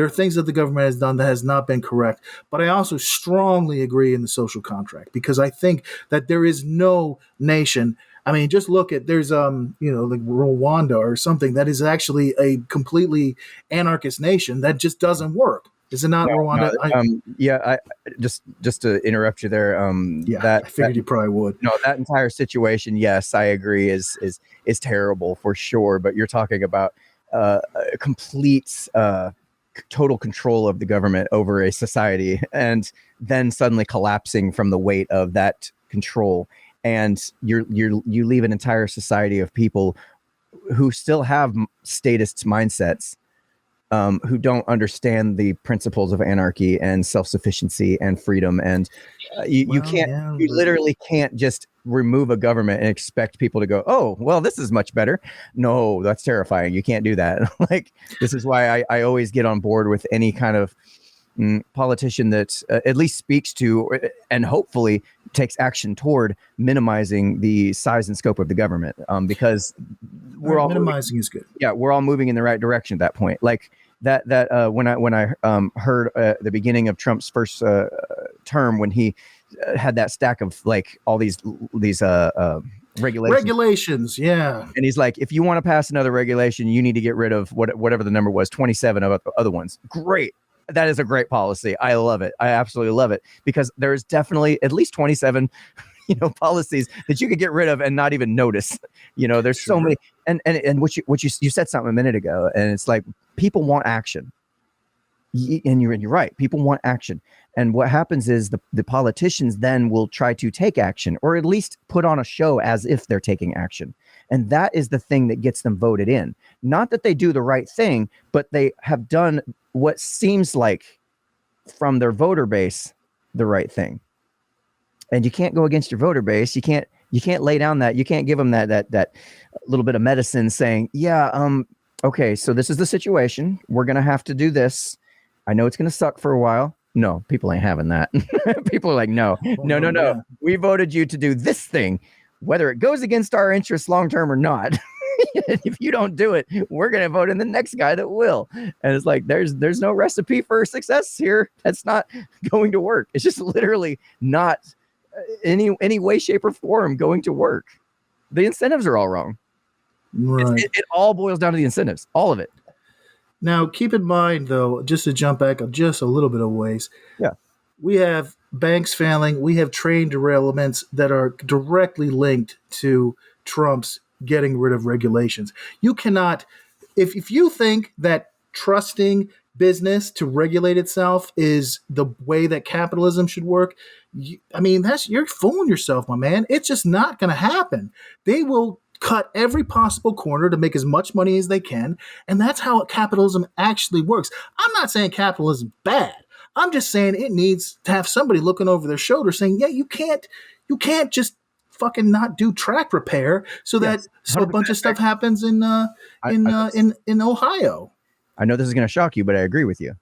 things that the government has done that has not been correct. But I also strongly agree in the social contract because I think that there is no nation. I mean, just look at there's like Rwanda or something that is actually a completely anarchist nation that just doesn't work. Is it not Rwanda? I just to interrupt you there. I figured you probably would. No, that entire situation, yes, I agree, is terrible for sure. But you're talking about complete, total control of the government over a society, and then suddenly collapsing from the weight of that control, and you leave an entire society of people who still have statist mindsets. Who don't understand the principles of anarchy and self-sufficiency and freedom. And you literally can't just remove a government and expect people to go, oh, well, this is much better. No, that's terrifying. You can't do that. Like, this is why I always get on board with any kind of politician that at least speaks to and hopefully takes action toward minimizing the size and scope of the government, because we're all minimizing is good. Yeah, we're all moving in the right direction at that point. Like that when I heard the beginning of Trump's first term, when he had that stack of like all these regulations, yeah, and he's like, if you want to pass another regulation, you need to get rid of whatever the number was, 27 of the other ones. Great. That is a great policy. I love it. I absolutely love it, because there's definitely at least 27, policies that you could get rid of and not even notice. There's so many, and what you said something a minute ago, and it's like people want action, and you're right. People want action, and what happens is the politicians then will try to take action, or at least put on a show as if they're taking action, and that is the thing that gets them voted in. Not that they do the right thing, but they have done what seems like from their voter base the right thing. And you can't go against your voter base. You can't lay down that. You can't give them that little bit of medicine saying, okay, so this is the situation. We're going to have to do this. I know it's going to suck for a while. No, people ain't having that. People are like, no. We voted you to do this thing, whether it goes against our interests long-term or not. If you don't do it, we're going to vote in the next guy that will. And it's like, there's no recipe for success here. That's not going to work. It's just literally not any way, shape, or form going to work. The incentives are all wrong. Right. It all boils down to the incentives, all of it. Now, keep in mind, though, just to jump back just a little bit of ways, Yeah. we have banks failing. We have train derailments that are directly linked to Trump's getting rid of regulations. You cannot, if you think that trusting business to regulate itself is the way that capitalism should work, I mean, you're fooling yourself, my man. It's just not going to happen. They will cut every possible corner to make as much money as they can, and that's how capitalism actually works. I'm not saying capitalism's bad. I'm just saying it needs to have somebody looking over their shoulder saying, "Yeah, you can't just fucking not do track repair so that Yes, so a bunch of stuff happens in Ohio." I know this is going to shock you, but I agree with you.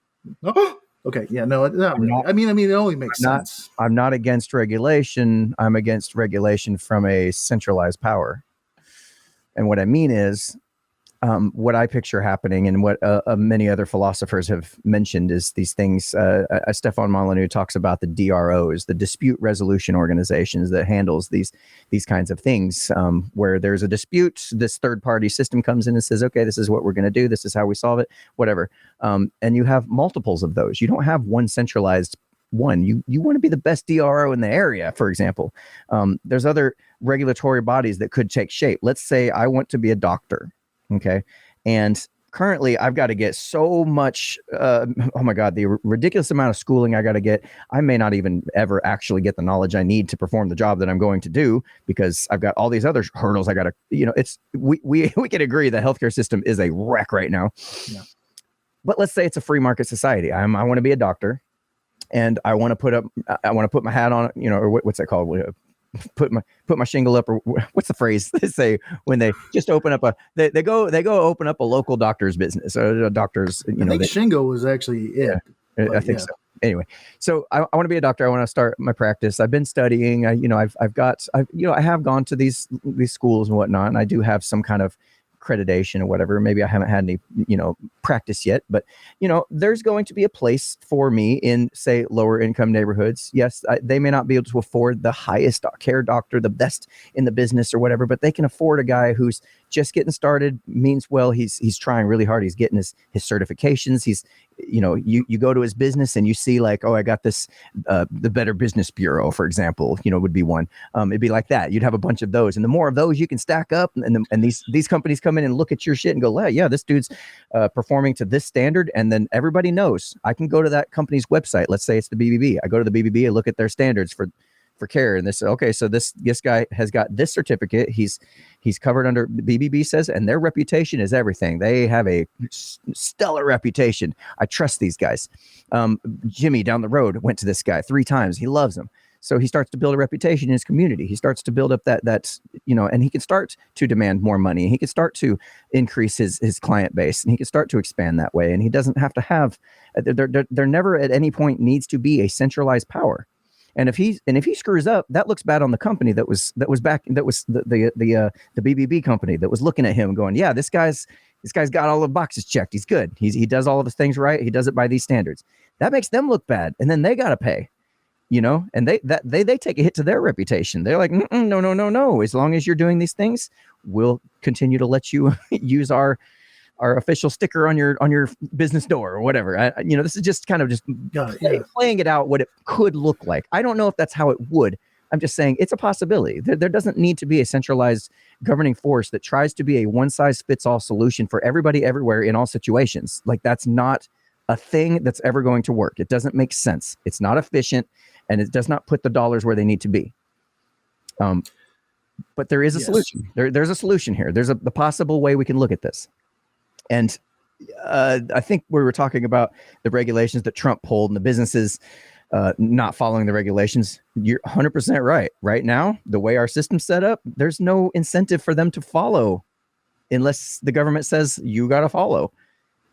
Okay, yeah, no, not really. I mean, it only makes sense. I'm not against regulation. I'm against regulation from a centralized power. And what I mean is, what I picture happening, and what many other philosophers have mentioned, is these things. Stefan Molyneux talks about the DROs, the dispute resolution organizations that handles these kinds of things. Where there's a dispute, this third party system comes in and says, "Okay, this is what we're going to do. This is how we solve it. Whatever." And you have multiples of those. You don't have one centralized one. You want to be the best DRO in the area, for example. There's other regulatory bodies that could take shape. Let's say I want to be a doctor. Okay. And currently I've got to get so much, oh my God, the ridiculous amount of schooling I got to get. I may not even ever actually get the knowledge I need to perform the job that I'm going to do, because I've got all these other hurdles I got to, we can agree the healthcare system is a wreck right now. Yeah. But let's say it's a free market society. I want to be a doctor, and I want to put my hat on, or what's that called? Put my shingle up, or what's the phrase they say when they just open up they go open up a local doctor's business, doctors. I think shingle was actually it. Yeah, I think so. Anyway, so I want to be a doctor. I want to start my practice. I've been studying. I have gone to these schools and whatnot, and I do have some kind of accreditation or whatever. Maybe I haven't had any, practice yet, but there's going to be a place for me in, say, lower income neighborhoods. Yes, they may not be able to afford the highest care doctor, the best in the business or whatever, but they can afford a guy who's just getting started, means well, he's trying really hard. He's getting his certifications. He's, you go to his business and you see like, oh, I got this, the Better Business Bureau, for example, would be one. It'd be like that. You'd have a bunch of those, and the more of those you can stack up, and these companies come in and look at your shit and go, well, yeah, this dude's performing to this standard, and then everybody knows. I can go to that company's website. Let's say it's the BBB. I go to the BBB and look at their standards for care, and they say, okay, so this guy has got this certificate. He's covered under, BBB says, and their reputation is everything. They have a stellar reputation. I trust these guys. Jimmy down the road went to this guy 3 times. He loves him. So he starts to build a reputation in his community. He starts to build up that and he can start to demand more money. He can start to increase his client base, and he can start to expand that way. And he doesn't have to have, there never at any point needs to be a centralized power. And if he screws up, that looks bad on the company that was the BBB company that was looking at him and going, yeah, this guy's got all the boxes checked. He's good. He does all of the things right. He does it by these standards. That makes them look bad, and then they got to pay. And they take a hit to their reputation. They're like, no. As long as you're doing these things, we'll continue to let you use our official sticker on your business door or whatever. This is just kind of just playing it out what it could look like. I don't know if that's how it would. I'm just saying it's a possibility. There doesn't need to be a centralized governing force that tries to be a one-size-fits-all solution for everybody everywhere in all situations. Like, that's not a thing that's ever going to work. It doesn't make sense. It's not efficient, and it does not put the dollars where they need to be. But there is a solution. There's a solution here. There's the possible way we can look at this. And I think we were talking about the regulations that Trump pulled and the businesses not following the regulations. You're 100% right. Right now, the way our system's set up, there's no incentive for them to follow unless the government says you got to follow,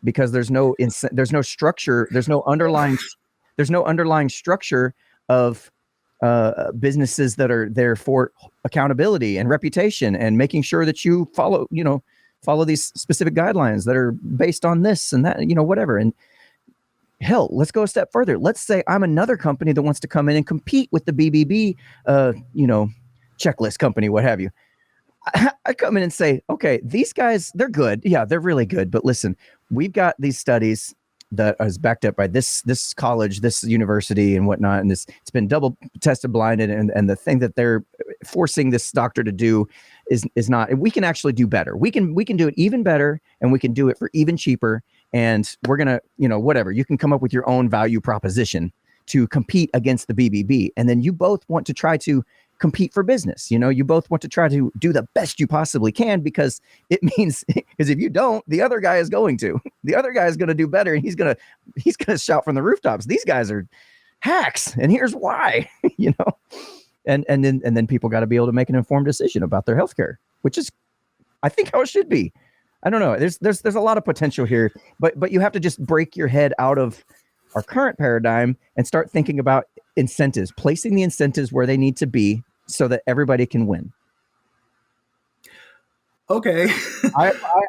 because there's no structure. There's no underlying structure of businesses that are there for accountability and reputation and making sure that you follow these specific guidelines that are based on this and that, whatever. And hell, let's go a step further. Let's say I'm another company that wants to come in and compete with the BBB, checklist company, what have you. I come in and say, okay, these guys, they're good. Yeah, they're really good. But listen, we've got these studies that is backed up by this college, this university, and whatnot, and it's been double tested, blinded, and the thing that they're forcing this doctor to do is not. We can actually do better. We can do it even better, and we can do it for even cheaper. And we're gonna, whatever. You can come up with your own value proposition to compete against the BBB, and then you both want to try to compete for business. You both want to try to do the best you possibly can, because it means, because if you don't, the other guy is going to do better, and he's gonna shout from the rooftops, these guys are hacks, and here's why. And then people got to be able to make an informed decision about their healthcare, which is, I think, how it should be. I don't know. There's a lot of potential here, but you have to just break your head out of our current paradigm and start thinking about incentives, placing the incentives where they need to be so that everybody can win. Okay.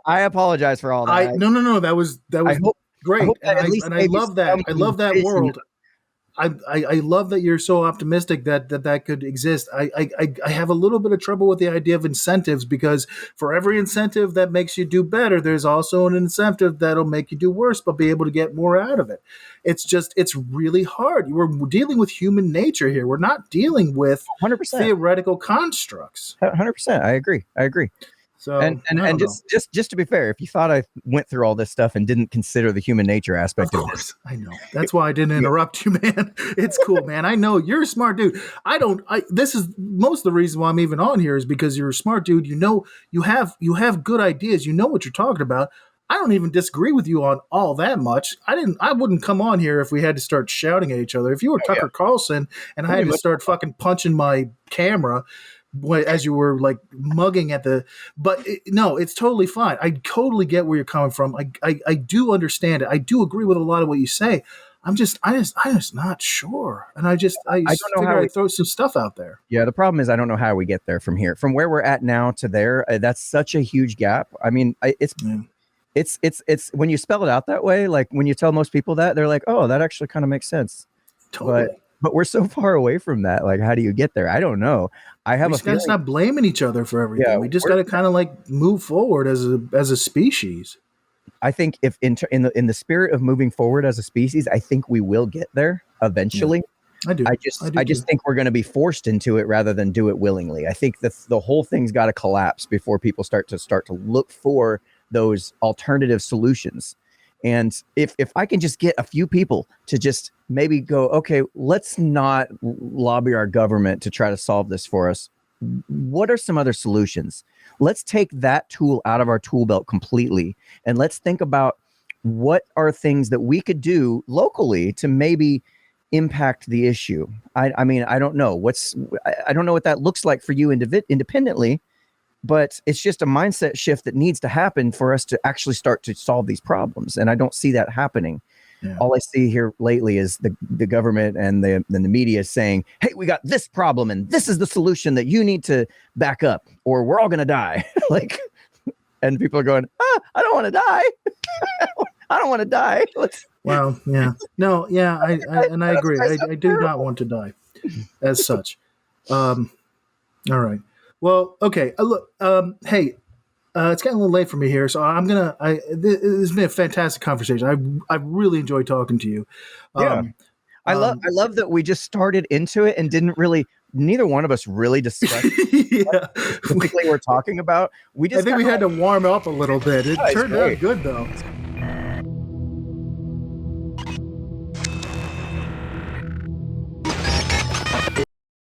I apologize for all that. No. That was great. And I love that. I love that world. I love that you're so optimistic that could exist. I have a little bit of trouble with the idea of incentives, because for every incentive that makes you do better, there's also an incentive that'll make you do worse, but be able to get more out of it. It's really hard. We're dealing with human nature here. We're not dealing with 100% theoretical constructs. 100%. I agree. So, and just to be fair, if you thought I went through all this stuff and didn't consider the human nature aspect of this, I know. That's why I didn't interrupt you, man. It's cool, man. I know you're a smart dude. This is most of the reason why I'm even on here, is because you're a smart dude. You have good ideas. You know what you're talking about. I don't even disagree with you on all that much. I wouldn't come on here if we had to start shouting at each other. If you were Tucker Carlson and I had to start fucking punching my camera as you were like mugging at no, it's totally fine. I totally get where you're coming from. I do understand it. I do agree with a lot of what you say. I'm just not sure. And I don't know figure I'd throw some stuff out there. Yeah. The problem is I don't know how we get there from here, from where we're at now to there. That's such a huge gap. I mean, it's when you spell it out that way, like when you tell most people that, they're like, oh, that actually kind of makes sense. Totally. But we're so far away from that. Like, how do you get there? I don't know. We just gotta stop blaming each other for everything. Yeah, we just gotta kind of like move forward as a species. I think if in the spirit of moving forward as a species, I think we will get there eventually. Yeah, I do. I just think we're going to be forced into it rather than do it willingly. I think the whole thing's got to collapse before people start to look for those alternative solutions. And if I can just get a few people to just maybe go, okay, let's not lobby our government to try to solve this for us. What are some other solutions? Let's take that tool out of our tool belt completely. And let's think about what are things that we could do locally to maybe impact the issue. I mean, I don't know I don't know what that looks like for you independently. But it's just a mindset shift that needs to happen for us to actually start to solve these problems. And I don't see that happening. Yeah. All I see here lately is the government and the media saying, hey, we got this problem and this is the solution that you need to back up or we're all going to die. And people are going, I don't want to die. I don't want to die. Well, yeah. No, yeah. I agree. I do not want to die as such. All right. Well, okay. Look, hey, it's getting a little late for me here, so this has been a fantastic conversation. I really enjoyed talking to you. Yeah, I love that we just started into it and neither one of us really discussed what specifically we're talking about. I think we had to warm up a little bit. It turned out good though.